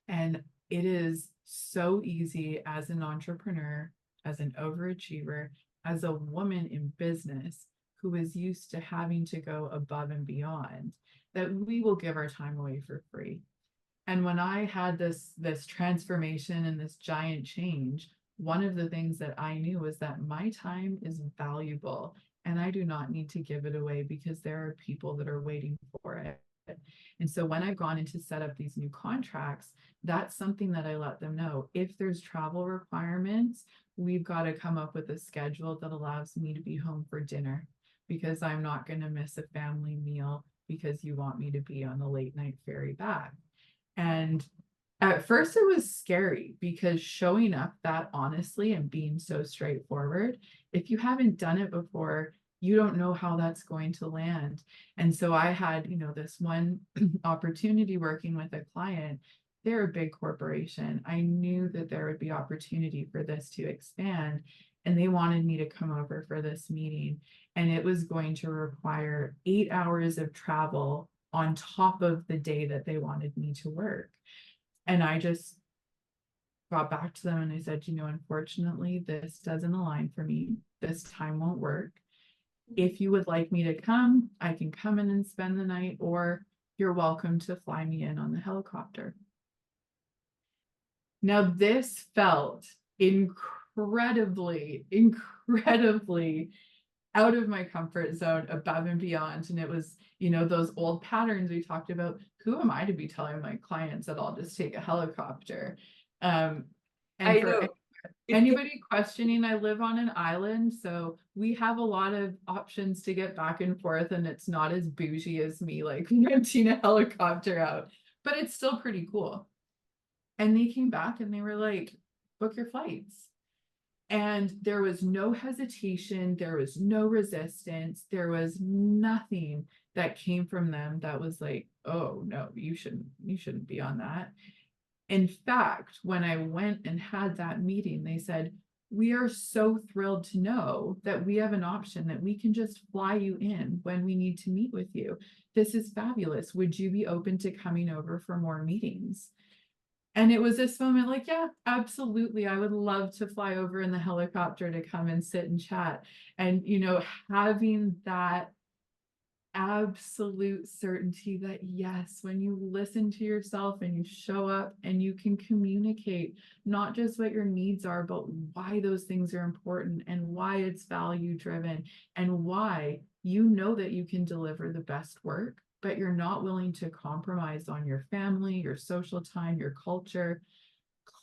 And it is so easy as an entrepreneur, as an overachiever, as a woman in business who is used to having to go above and beyond, that we will give our time away for free. And when I had this transformation and this giant change, one of the things that I knew was that my time is valuable and I do not need to give it away because there are people that are waiting for it. And so when I've gone in to set up these new contracts, that's something that I let them know. If there's travel requirements, we've got to come up with a schedule that allows me to be home for dinner because I'm not going to miss a family meal because you want me to be on the late night ferry back. And at first it was scary because showing up that honestly and being so straightforward, if you haven't done it before, you don't know how that's going to land. And so I had, this one opportunity working with a client. They're a big corporation. I knew that there would be opportunity for this to expand. And they wanted me to come over for this meeting. And it was going to require 8 hours of travel on top of the day that they wanted me to work. And I just got back to them and I said, unfortunately, this doesn't align for me. This time won't work. If you would like me to come, I can come in and spend the night, or you're welcome to fly me in on the helicopter. Now, this felt incredibly out of my comfort zone, above and beyond. And it was, those old patterns we talked about. Who am I to be telling my clients that I'll just take a helicopter? And I for know. anybody questioning, I live on an island, so we have a lot of options to get back and forth, and it's not as bougie as me like renting a helicopter out, but it's still pretty cool. And they came back and they were like, book your flights. And there was no hesitation, there was no resistance, there was nothing that came from them that was like, oh no, you shouldn't be on that. In fact, when I went and had that meeting, they said, we are so thrilled to know that we have an option that we can just fly you in when we need to meet with you. This is fabulous. Would you be open to coming over for more meetings? And it was this moment like, yeah, absolutely. I would love to fly over in the helicopter to come and sit and chat. And, having that absolute certainty that yes, when you listen to yourself and you show up and you can communicate not just what your needs are, but why those things are important and why it's value driven and why you know that you can deliver the best work, but you're not willing to compromise on your family, your social time, your culture.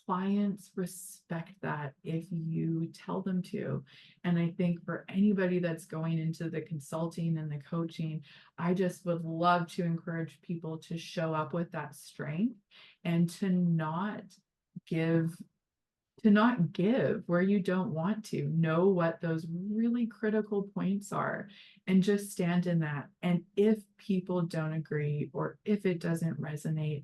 Clients respect that if you tell them to. And I think for anybody that's going into the consulting and the coaching, I just would love to encourage people to show up with that strength and to not give where you don't want to. Know what those really critical points are and just stand in that. And if people don't agree or if it doesn't resonate,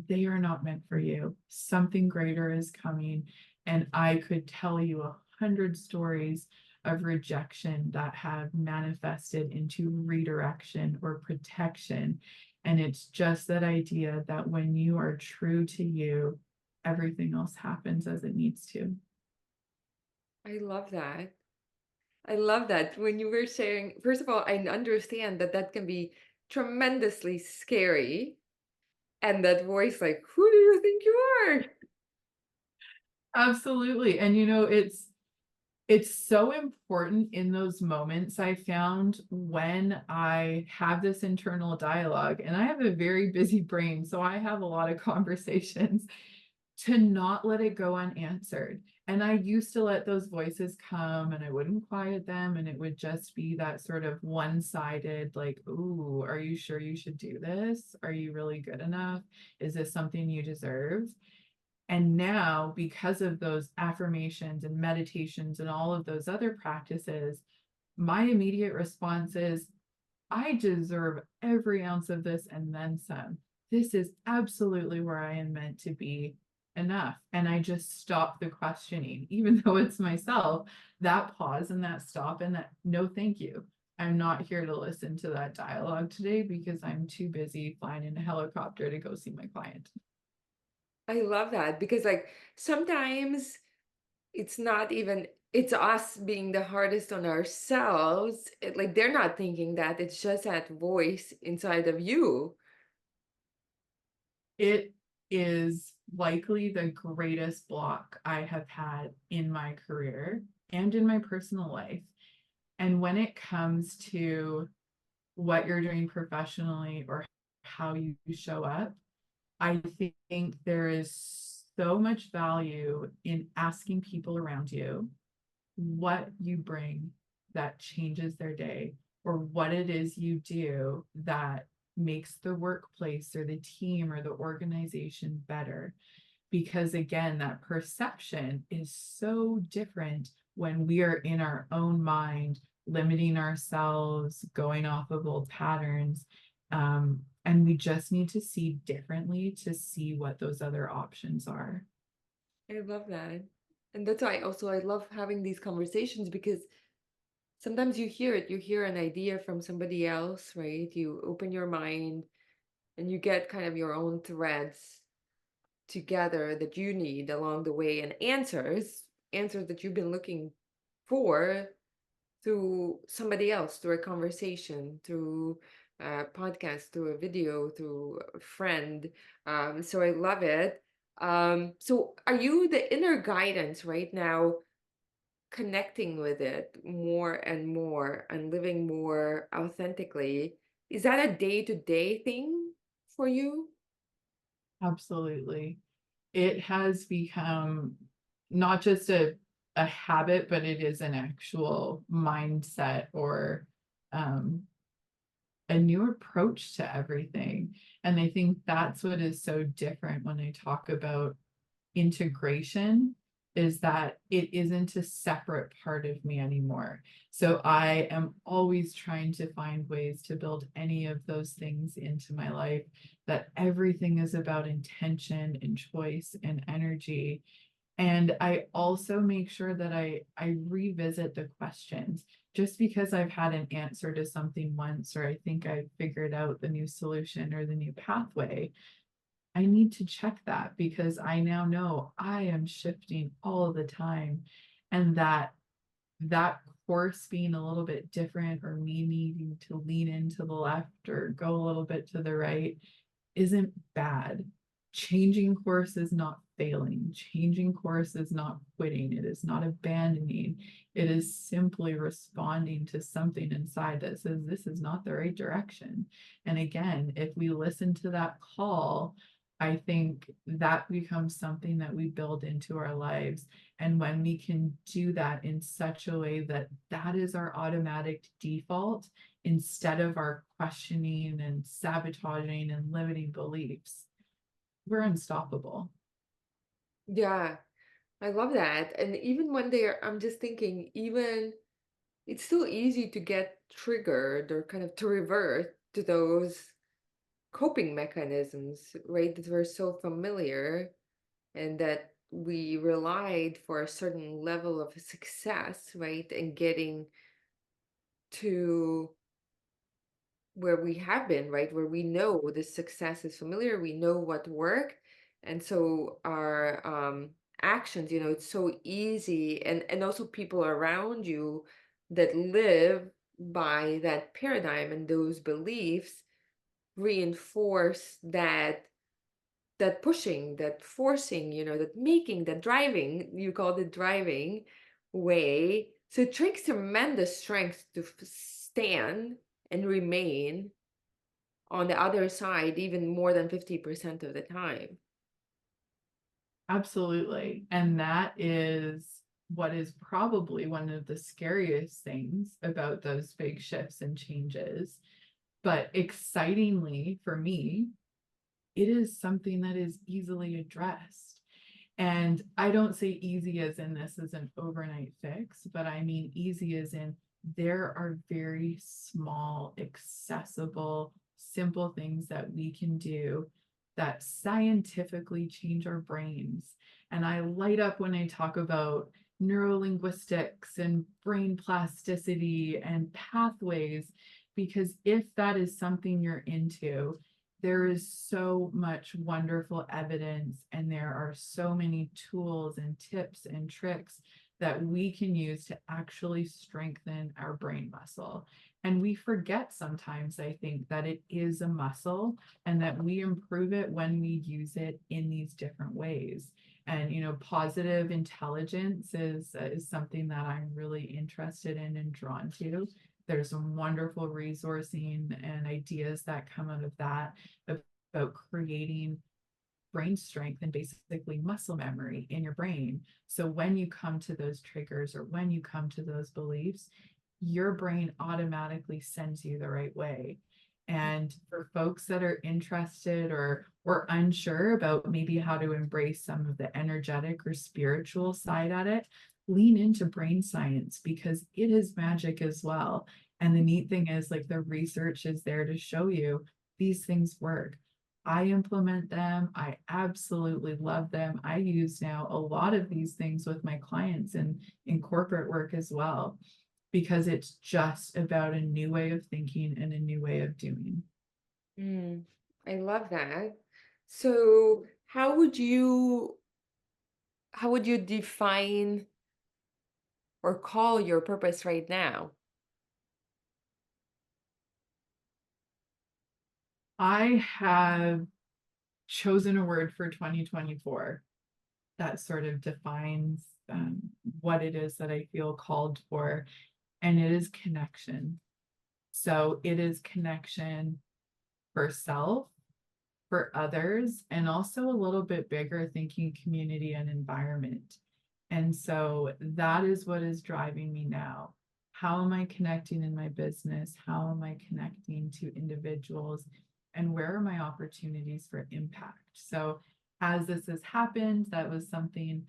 they are not meant for you. Something greater is coming. And I could tell you 100 stories of rejection that have manifested into redirection or protection. And it's just that idea that when you are true to you, everything else happens as it needs to. I love that. I love that. When you were sharing, first of all, I understand that that can be tremendously scary. And that voice, like, who do you think you are? Absolutely. And it's so important in those moments. I found when I have this internal dialogue, and I have a very busy brain, so I have a lot of conversations, to not let it go unanswered. And I used to let those voices come and I wouldn't quiet them. And it would just be that sort of one-sided, like, ooh, are you sure you should do this? Are you really good enough? Is this something you deserve? And now, because of those affirmations and meditations and all of those other practices, my immediate response is, I deserve every ounce of this and then some. This is absolutely where I am meant to be. Enough. And I just stop the questioning, even though it's myself, that pause and that stop and that no, thank you. I'm not here to listen to that dialogue today because I'm too busy flying in a helicopter to go see my client. I love that because, like, sometimes it's not even it's us being the hardest on ourselves. Like they're not thinking that. It's just that voice inside of you. It is likely the greatest block I have had in my career and in my personal life. And when it comes to what you're doing professionally or how you show up, I think there is so much value in asking people around you what you bring that changes their day, or what it is you do that makes the workplace or the team or the organization better. Because again, that perception is so different when we are in our own mind, limiting ourselves, going off of old patterns. And we just need to see differently to see what those other options are. I love that. And that's why also I love having these conversations because sometimes you hear it, you hear an idea from somebody else, right? You open your mind and you get kind of your own threads together that you need along the way and answers that you've been looking for through somebody else, through a conversation, through a podcast, through a video, through a friend. So I love it. So are you the inner guidance right now, connecting with it more and more and living more authentically? Is that a day-to-day thing for you? Absolutely. It has become not just a habit, but it is an actual mindset or um, a new approach to everything. And I think that's what is so different when I talk about integration, is that it isn't a separate part of me anymore. So I am always trying to find ways to build any of those things into my life, that everything is about intention and choice and energy. And I also make sure that I revisit the questions. Just because I've had an answer to something once, or I think I figured out the new solution or the new pathway, I need to check that, because I now know I am shifting all the time. And that course being a little bit different, or me needing to lean into the left or go a little bit to the right, isn't bad. Changing course is not failing. Changing course is not quitting. It is not abandoning. It is simply responding to something inside that says this is not the right direction. And again, if we listen to that call, I think that becomes something that we build into our lives. And when we can do that in such a way that that is our automatic default, instead of our questioning and sabotaging and limiting beliefs, we're unstoppable. Yeah, I love that. And even when they're, I'm just thinking, even it's still easy to get triggered or kind of to revert to those coping mechanisms, right? That were so familiar and that we relied for a certain level of success, right? And getting to where we have been, right? Where we know the success is familiar, we know what worked. And so our actions, it's so easy. And also people around you that live by that paradigm and those beliefs reinforce that pushing, that forcing, that making, that driving, you called it driving way. So it takes tremendous strength to stand and remain on the other side even more than 50% of the time. Absolutely. And that is what is probably one of the scariest things about those big shifts and changes. But excitingly for me, it is something that is easily addressed. And I don't say easy as in this is an overnight fix, but I mean easy as in there are very small, accessible, simple things that we can do that scientifically change our brains. And I light up when I talk about neurolinguistics and brain plasticity and pathways, because if that is something you're into, there is so much wonderful evidence, and there are so many tools and tips and tricks that we can use to actually strengthen our brain muscle. And we forget sometimes, I think, that it is a muscle and that we improve it when we use it in these different ways. And positive intelligence is something that I'm really interested in and drawn to. There's some wonderful resourcing and ideas that come out of that about creating brain strength and basically muscle memory in your brain. So when you come to those triggers or when you come to those beliefs, your brain automatically sends you the right way. And for folks that are interested or unsure about maybe how to embrace some of the energetic or spiritual side at it, lean into brain science because it is magic as well. And the neat thing is, like, the research is there to show you these things work. I implement them. I absolutely love them. I use now a lot of these things with my clients and in corporate work as well, because it's just about a new way of thinking and a new way of doing. Mm, I love that. So how would you define or call your purpose right now? I have chosen a word for 2024 that sort of defines what it is that I feel called for, and it is connection. So it is connection for self, for others, and also a little bit bigger thinking community and environment. And so that is what is driving me now. How am I connecting in my business? How am I connecting to individuals? And where are my opportunities for impact? So, as this has happened, that was something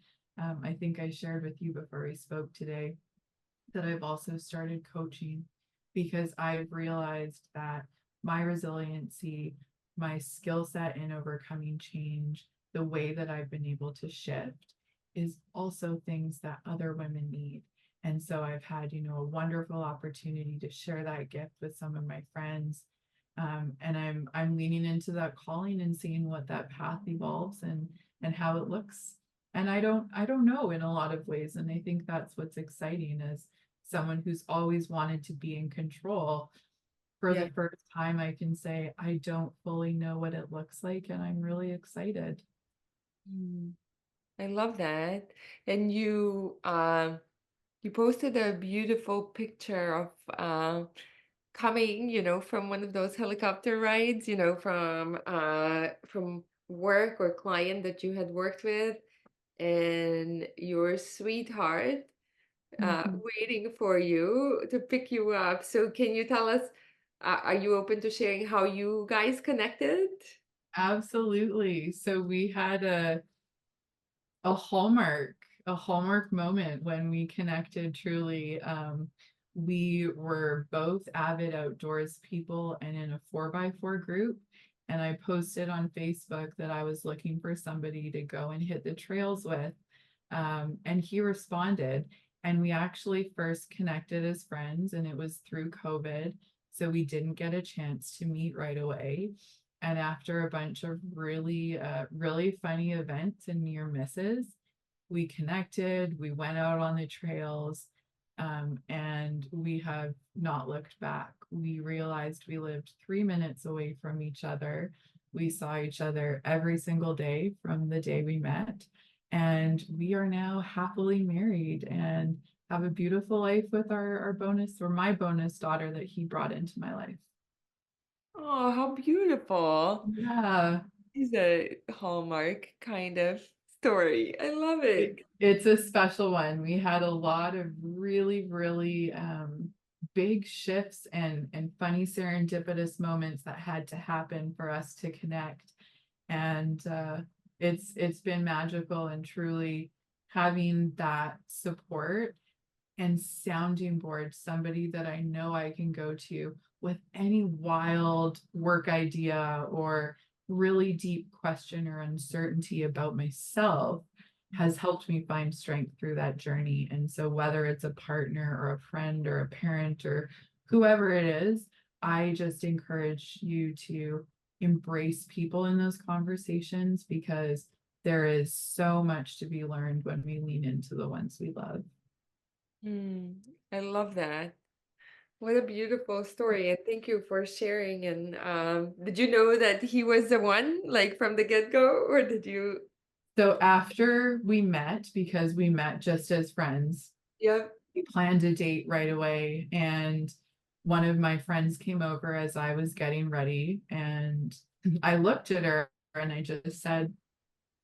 I think I shared with you before we spoke today, that I've also started coaching because I've realized that my resiliency, my skill set in overcoming change, the way that I've been able to shift is also things that other women need. And so I've had, a wonderful opportunity to share that gift with some of my friends. And I'm leaning into that calling and seeing what that path evolves and how it looks. And I don't know in a lot of ways. And I think that's what's exciting is someone who's always wanted to be in control. For the Yeah. first time, I can say, I don't fully know what it looks like, and I'm really excited. Mm, I love that. And you posted a beautiful picture of coming, from one of those helicopter rides, from work or client that you had worked with, and your sweetheart Mhm. waiting for you to pick you up. So can you tell us, are you open to sharing how you guys connected? Absolutely. So we had a hallmark moment when we connected truly. We were both avid outdoors people and in a 4x4 group, and I posted on Facebook that I was looking for somebody to go and hit the trails with. And he responded, and we actually first connected as friends, and it was through COVID, so we didn't get a chance to meet right away. And after a bunch of really funny events and near misses, we connected, we went out on the trails, and we have not looked back. We realized we lived 3 minutes away from each other. We saw each other every single day from the day we met. And we are now happily married and have a beautiful life with our bonus, or my bonus daughter that he brought into my life. Oh, how beautiful. Yeah. Is a Hallmark kind of story. I love it. It's a special one. We had a lot of really big shifts and funny serendipitous moments that had to happen for us to connect. And it's been magical, and truly having that support and sounding board, somebody that I know I can go to with any wild work idea or really deep question or uncertainty about myself, has helped me find strength through that journey. And so, whether it's a partner or a friend or a parent or whoever it is, I just encourage you to embrace people in those conversations because there is so much to be learned when we lean into the ones we love. Mm, I love that. What a beautiful story. And thank you for sharing. And did you know that he was the one, like from the get-go, or did you? So after we met, because we met just as friends, Yep. we planned a date right away. And one of my friends came over as I was getting ready. And I looked at her and I just said,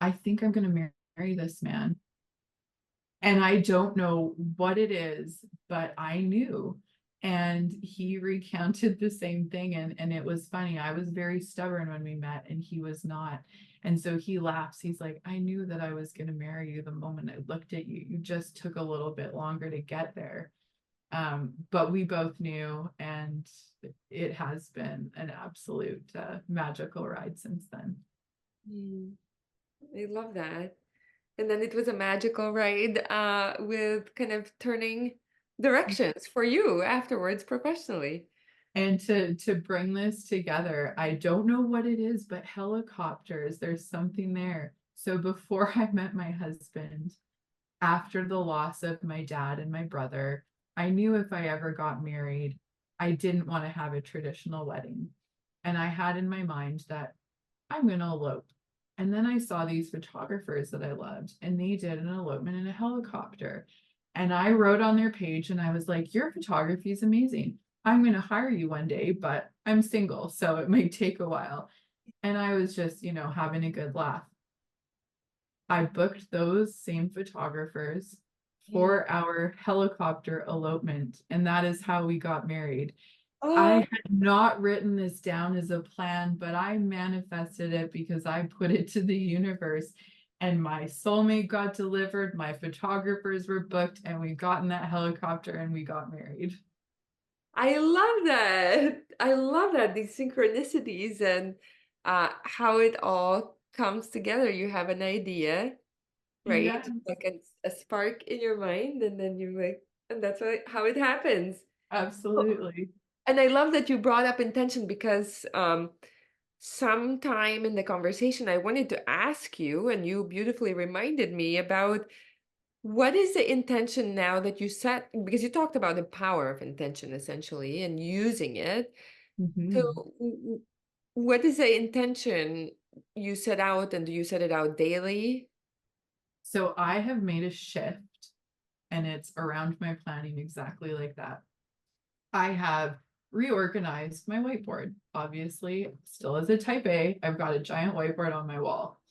I think I'm going to marry this man. And I don't know what it is, but I knew. And he recounted the same thing. And it was funny. I was very stubborn when we met, and he was not. And so he laughs. He's like, I knew that I was going to marry you the moment I looked at you. You just took a little bit longer to get there. But we both knew, and it has been an absolute magical ride since then. Mm, I love that. And then it was a magical ride with kind of turning directions for you afterwards professionally. And to bring this together, I don't know what it is, but helicopters, there's something there. So before I met my husband, after the loss of my dad and my brother, I knew if I ever got married, I didn't want to have a traditional wedding. And I had in my mind that I'm going to elope. And then I saw these photographers that I loved, and they did an elopement in a helicopter. And I wrote on their page and I was like, your photography is amazing. I'm going to hire you one day, but I'm single, so it might take a while. And I was just, having a good laugh. I booked those same photographers Mm. for our helicopter elopement, and that is how we got married. I Oh, had not written this down as a plan, but I manifested it because I put it to the universe, and my soulmate got delivered, my photographers were booked, and we got in that helicopter and we got married. I love that. I love that, these synchronicities and how it all comes together. You have an idea, right? Yes, Like a spark in your mind, and then you like, and that's how it happens. absolutely. And I love that you brought up intention because sometime in the conversation I wanted to ask you, and you beautifully reminded me about what is the intention now that you set, because you talked about the power of intention essentially and using it. So Mhm. what is the intention you set out, and do you set it out daily? So I have made a shift, and it's around my planning exactly like that. I have reorganized my whiteboard. Obviously, still as a type A, I've got a giant whiteboard on my wall.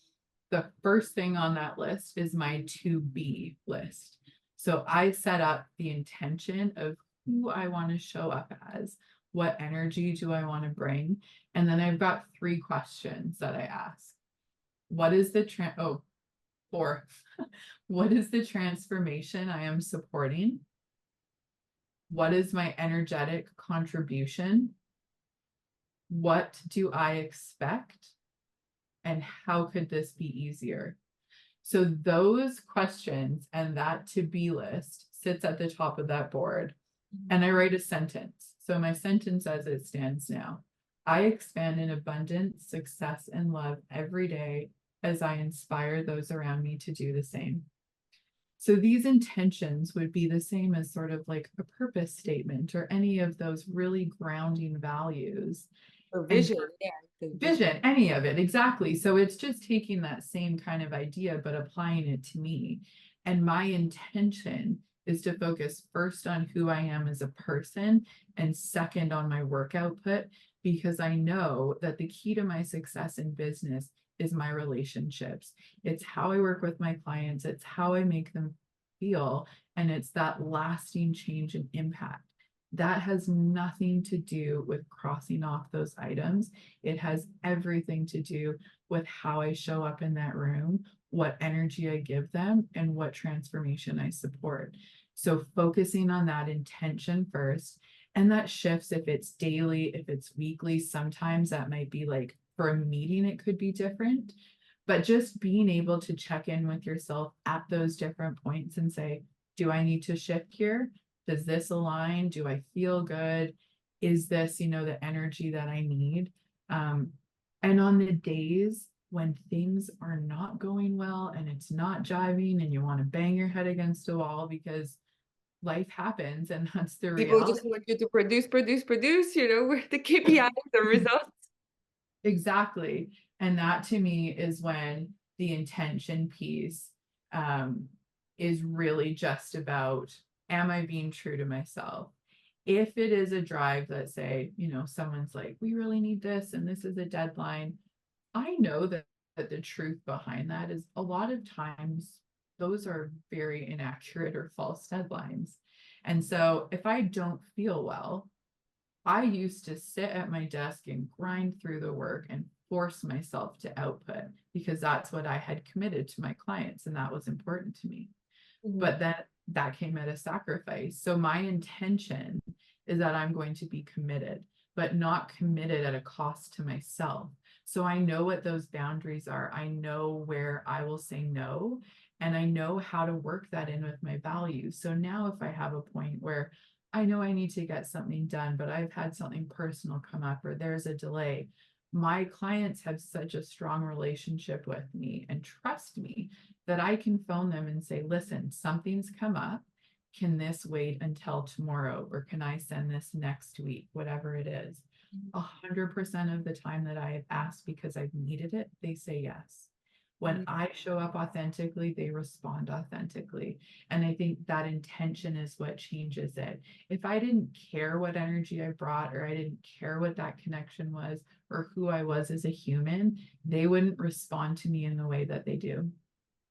The first thing on that list is my to be list. So I set up the intention of who I want to show up as, what energy do I want to bring, and then I've got 3 questions that I ask. What is the four? What is the transformation I am supporting? What is my energetic contribution? What do I expect? And how could this be easier? So those questions and that to be list sits at the top of that board. And I write a sentence. So my sentence as it stands now: I expand in abundance, success, and love every day as I inspire those around me to do the same. So these intentions would be the same as sort of like a purpose statement or any of those really grounding values. Or And vision? Yeah, the vision. vision, any of it, exactly. So it's just taking that same kind of idea, but applying it to me. And my intention is to focus first on who I am as a person and second on my work output, because I know that the key to my success in business is my relationships. It's how I work with my clients, it's how I make them feel, and it's that lasting change and impact. That has nothing to do with crossing off those items. It has everything to do with how I show up in that room, what energy I give them, and what transformation I support. So focusing on that intention first, and that shifts if it's daily, if it's weekly. Sometimes that might be like for a meeting, it could be different. But just being able to check in with yourself at those different points and say, do I need to shift here? Does this align? Do I feel good? Is this, the energy that I need? Um, and on the days when things are not going well and it's not jiving and you want to bang your head against a wall because life happens, and that's the People reality. just want you to produce, produce, produce, where the KPIs, the results. Exactly. And that to me is when the intention piece um, is really just about, am I being true to myself? If it is a drive that say, someone's like, we really need this and this is a deadline, I know that the truth behind that is a lot of times those are very inaccurate or false deadlines. And so if I don't feel well, I used to sit at my desk and grind through the work and force myself to output because that's what I had committed to my clients and that was important to me. Mhm. But that came at a sacrifice. So my intention is that I'm going to be committed, but not committed at a cost to myself. So I know what those boundaries are. I know where I will say no, and I know how to work that in with my values. So now if I have a point where I know I need to get something done, but I've had something personal come up or there's a delay, my clients have such a strong relationship with me and trust me that I can phone them and say, listen, something's come up. Can this wait until tomorrow? Or can I send this next week? Whatever it is. 100% of the time that I have asked because I've needed it, they say yes. When Mhm. I show up authentically, they respond authentically. And I think that intention is what changes it. If I didn't care what energy I brought, or I didn't care what that connection was, or who I was as a human, they wouldn't respond to me in the way that they do.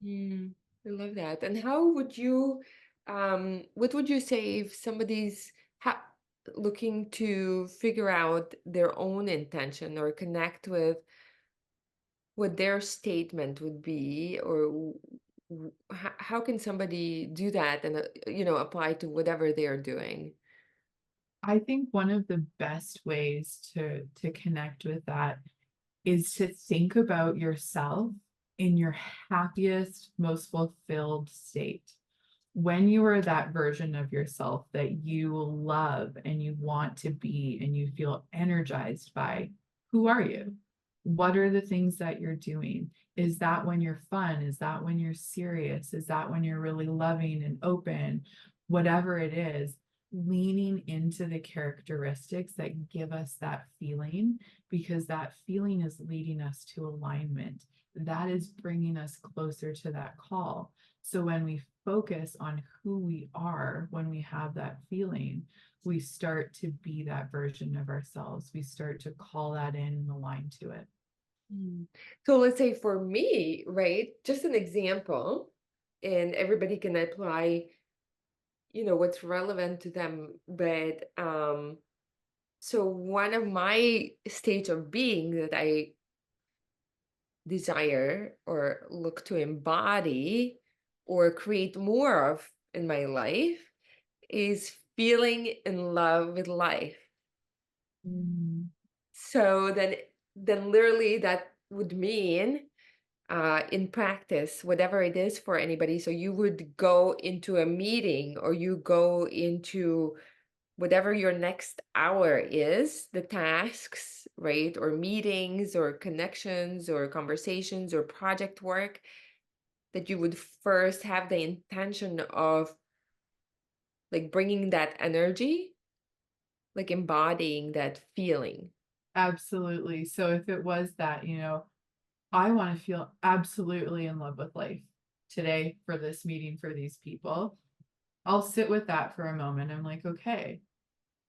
Mm, I love that. And what would you say if somebody's ha looking to figure out their own intention or connect with what their statement would be, or how can somebody do that and apply to whatever they're doing? I think one of the best ways to connect with that is to think about yourself in your happiest, most fulfilled state. When you are that version of yourself that you love and you want to be and you feel energized by, who are you? What are the things that you're doing? Is that when you're fun? Is that when you're serious? Is that when you're really loving and open? Whatever it is, leaning into the characteristics that give us that feeling, because that feeling is leading us to alignment. That is bringing us closer to that call. So when we focus on who we are, when we have that feeling, we start to be that version of ourselves. We start to call that in and align to it. Mm. So let's say for me, right, just an example, and everybody can apply, what's relevant to them. But so one of my states of being that I desire or look to embody or create more of in my life is feeling in love with life. Mm, So then literally that would mean in practice, whatever it is for anybody. So you would go into a meeting or you go into whatever your next hour is, the tasks, right? Or meetings or connections or conversations or project work, that you would first have the intention of like bringing that energy, like embodying that feeling. absolutely. So if it was that, I want to feel absolutely in love with life today for this meeting for these people, I'll sit with that for a moment. I'm like, okay,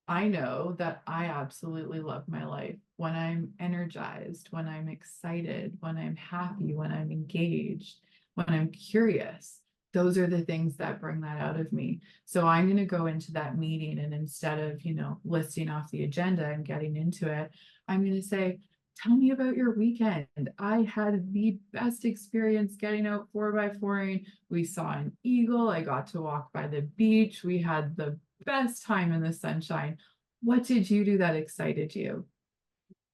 I know that I absolutely love my life when I'm energized, when I'm excited, when I'm happy, when I'm engaged, when I'm curious. Those are the things that bring that out of me. So I'm going to go into that meeting, and instead of, listing off the agenda and getting into it, I'm going to say, tell me about your weekend. I had the best experience getting out 4x4ing. We saw an eagle. I got to walk by the beach. We had the best time in the sunshine. What did you do that excited you?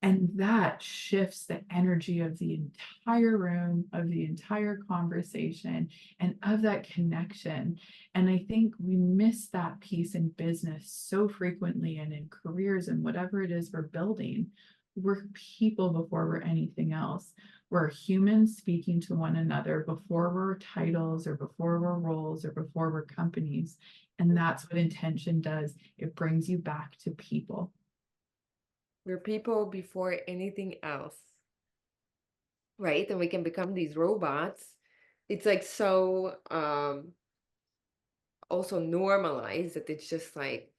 And that shifts the energy of the entire room, of the entire conversation, and of that connection. And I think we miss that piece in business so frequently, and in careers and whatever it is we're building. We're people before we're anything else. We're humans speaking to one another before we're titles or before we're roles or before we're companies. And that's what intention does. It brings you back to people. We're people before anything else, right? And we can become these robots. It's like so also normalized that it's just like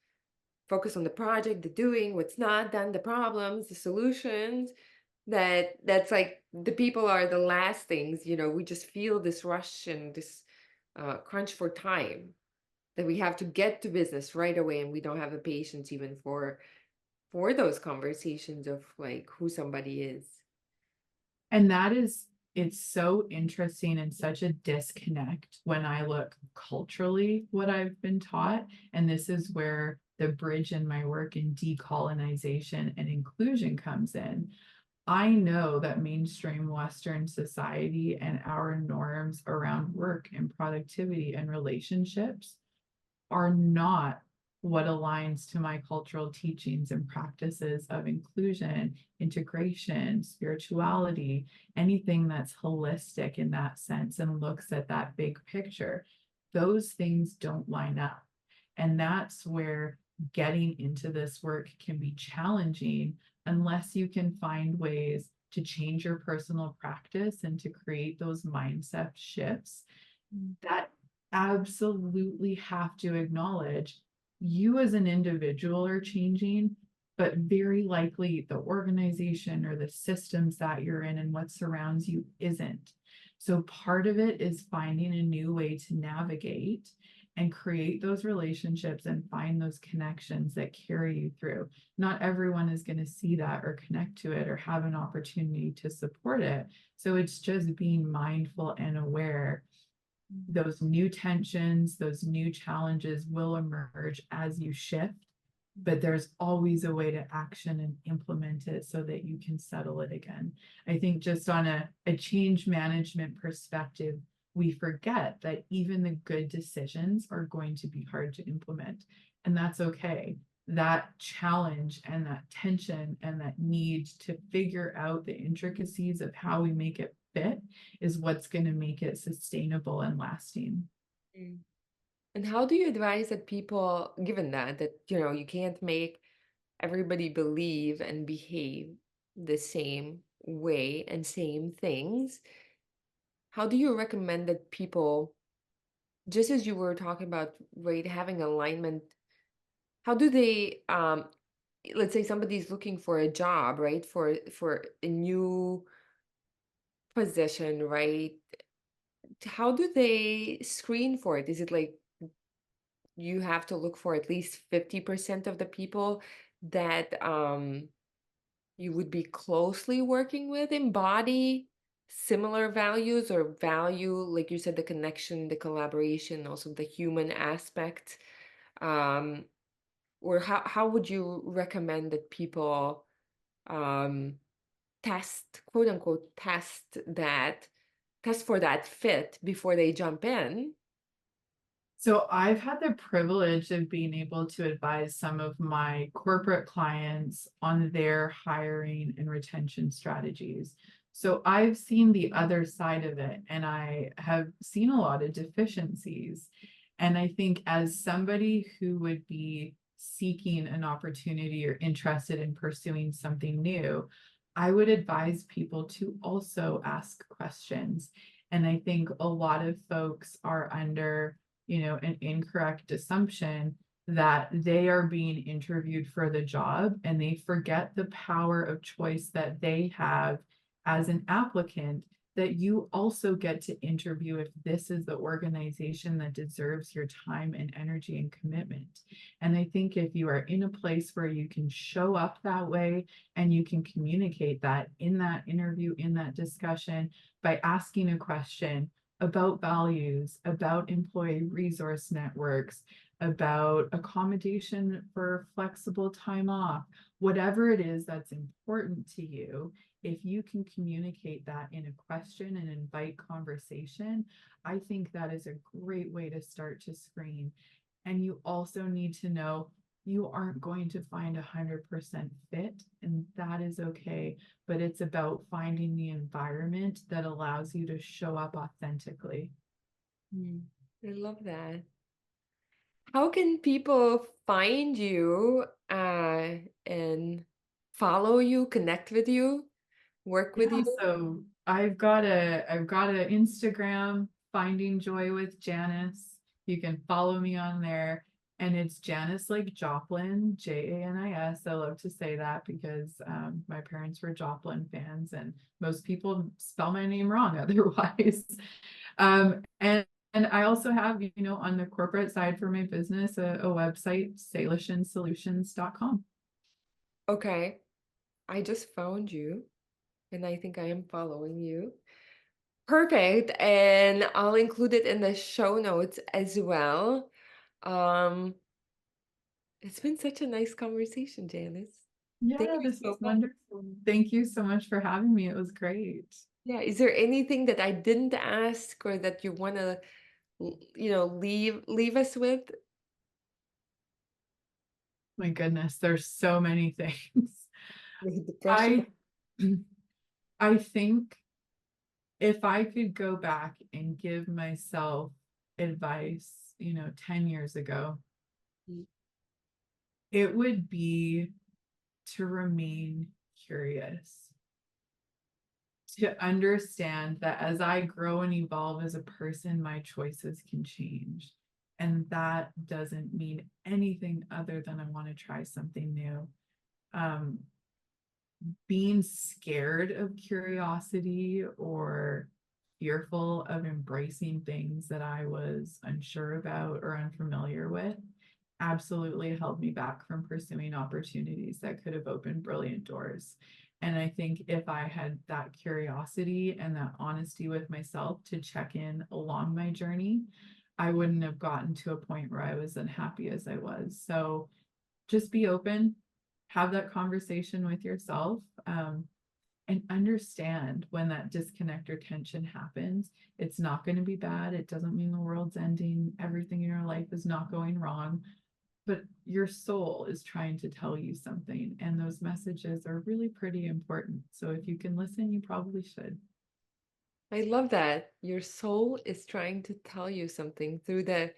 focus on the project, the doing, what's not done, the problems, the solutions. That's like the people are the last things, we just feel this rush and this crunch for time that we have to get to business right away, and we don't have the patience even for those conversations of like who somebody is. And it's so interesting and such a disconnect when I look culturally what I've been taught. And this is where the bridge in my work in decolonization and inclusion comes in. I know that mainstream Western society and our norms around work and productivity and relationships are not what aligns to my cultural teachings and practices of inclusion, integration, spirituality, anything that's holistic in that sense and looks at that big picture. Those things don't line up. And that's where getting into this work can be challenging unless you can find ways to change your personal practice and to create those mindset shifts that absolutely have to acknowledge you as an individual are changing, but very likely the organization or the systems that you're in and what surrounds you isn't. So part of it is finding a new way to navigate and create those relationships and find those connections that carry you through. Not everyone is going to see that or connect to it or have an opportunity to support it. So it's just being mindful and aware. Those new tensions, those new challenges will emerge as you shift, but there's always a way to action and implement it so that you can settle it again. I think just on a change management perspective, we forget that even the good decisions are going to be hard to implement, and that's okay. That challenge and that tension and that need to figure out the intricacies of how we make it fit is what's going to make it sustainable and lasting. Mm. And how do you advise that people, given that you can't make everybody believe and behave the same way and same things, how do you recommend that people, just as you were talking about, right, having alignment, how do they, let's say somebody's looking for a job, right, for a new position, right? How do they screen for it? Is it like you have to look for at least 50% of the people that you would be closely working with embody similar values, or value, like you said, the connection, the collaboration, also the human aspect? Um, or how would you recommend that people um, test, quote unquote, test for that fit before they jump in? So I've had the privilege of being able to advise some of my corporate clients on their hiring and retention strategies. So I've seen the other side of it, and I have seen a lot of deficiencies. And I think as somebody who would be seeking an opportunity or interested in pursuing something new, I would advise people to also ask questions. And I think a lot of folks are under an incorrect assumption that they are being interviewed for the job, and they forget the power of choice that they have as an applicant, that you also get to interview if this is the organization that deserves your time and energy and commitment. And I think if you are in a place where you can show up that way and you can communicate that in that interview, in that discussion, by asking a question about values, about employee resource networks, about accommodation for flexible time off, whatever it is that's important to you, if you can communicate that in a question and invite conversation, I think that is a great way to start to screen. And you also need to know you aren't going to find 100% fit, and that is okay. But it's about finding the environment that allows you to show up authentically. Mm, I love that. How can people find you and follow you, connect with you, work with Yeah, you? so I've got a Instagram, Finding Joy with Janis. You can follow me on there. And it's Janis like Joplin, Janis. I love to say that because my parents were Joplin fans, and most people spell my name wrong otherwise. And I also have, on the corporate side for my business, a website, solutions.com. Okay, I just found you and I think I am following you. Perfect. And I'll include it in the show notes as well. Um, it's been such a nice conversation, Janice. Thank Yeah, you this so is much. wonderful. Thank you so much for having me. It was great. Yeah, is there anything that I didn't ask or that you want to, leave us with? My goodness, there's so many things. The pressure. I I think if I could go back and give myself advice, 10 years ago, it would be to remain curious, to understand that as I grow and evolve as a person, my choices can change. And that doesn't mean anything other than I want to try something new. Um, Being scared of curiosity or fearful of embracing things that I was unsure about or unfamiliar with absolutely held me back from pursuing opportunities that could have opened brilliant doors. And I think if I had that curiosity and that honesty with myself to check in along my journey, I wouldn't have gotten to a point where I was unhappy as I was. So just be open, have that conversation with yourself, and understand when that disconnect or tension happens. It's not going to be bad. It doesn't mean the world's ending. Everything in your life is not going wrong, but your soul is trying to tell you something. And those messages are really pretty important. So if you can listen, you probably should. I love that. Your soul is trying to tell you something through the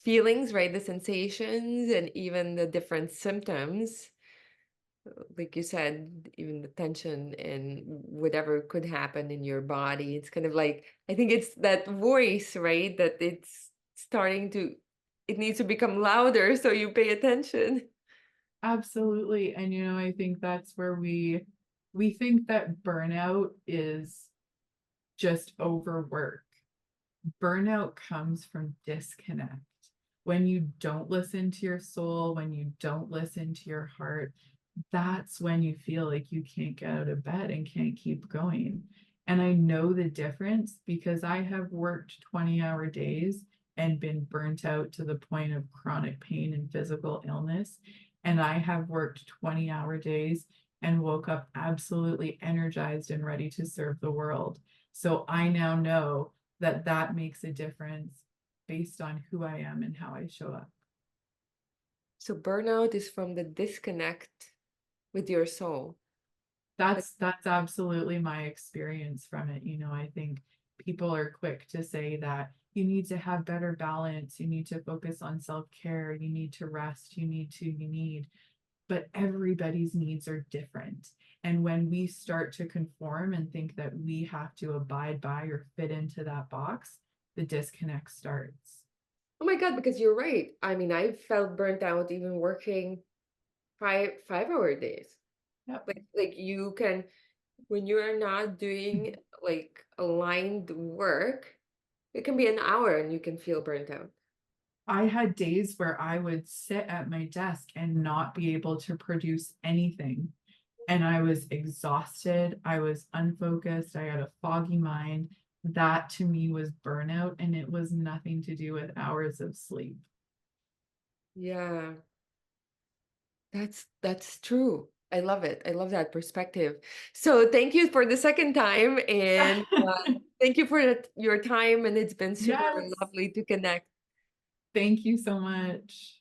feelings, right? The sensations and even the different symptoms. Like you said, even the tension and whatever could happen in your body. It's kind of like, I think it's that voice, right? That it's starting to, it needs to become louder so you pay attention. Absolutely. And I think that's where we think that burnout is just overwork. Burnout comes from disconnect. When you don't listen to your soul, when you don't listen to your heart, that's when you feel like you can't get out of bed and can't keep going. And I know the difference because I have worked 20-hour days and been burnt out to the point of chronic pain and physical illness. And I have worked 20-hour days and woke up absolutely energized and ready to serve the world. So I now know that that makes a difference based on who I am and how I show up. So burnout is from the disconnect with your soul. Like, That's absolutely my experience from it. I think people are quick to say that you need to have better balance, you need to focus on self-care, you need to rest, you need, but everybody's needs are different. And when we start to conform and think that we have to abide by or fit into that box, the disconnect starts. oh my God, because you're right. I mean, I felt burnt out even working five-hour days. Yep. Like you can, when you are not doing like aligned work, it can be an hour and you can feel burnt out. I had days where I would sit at my desk and not be able to produce anything. And I was exhausted. I was unfocused. I had a foggy mind. That to me was burnout, and it was nothing to do with hours of sleep. Yeah, that's true. I love it. I love that perspective. So thank you for the second time and thank you for your time and it's been super Yes. lovely to connect. Thank you so much.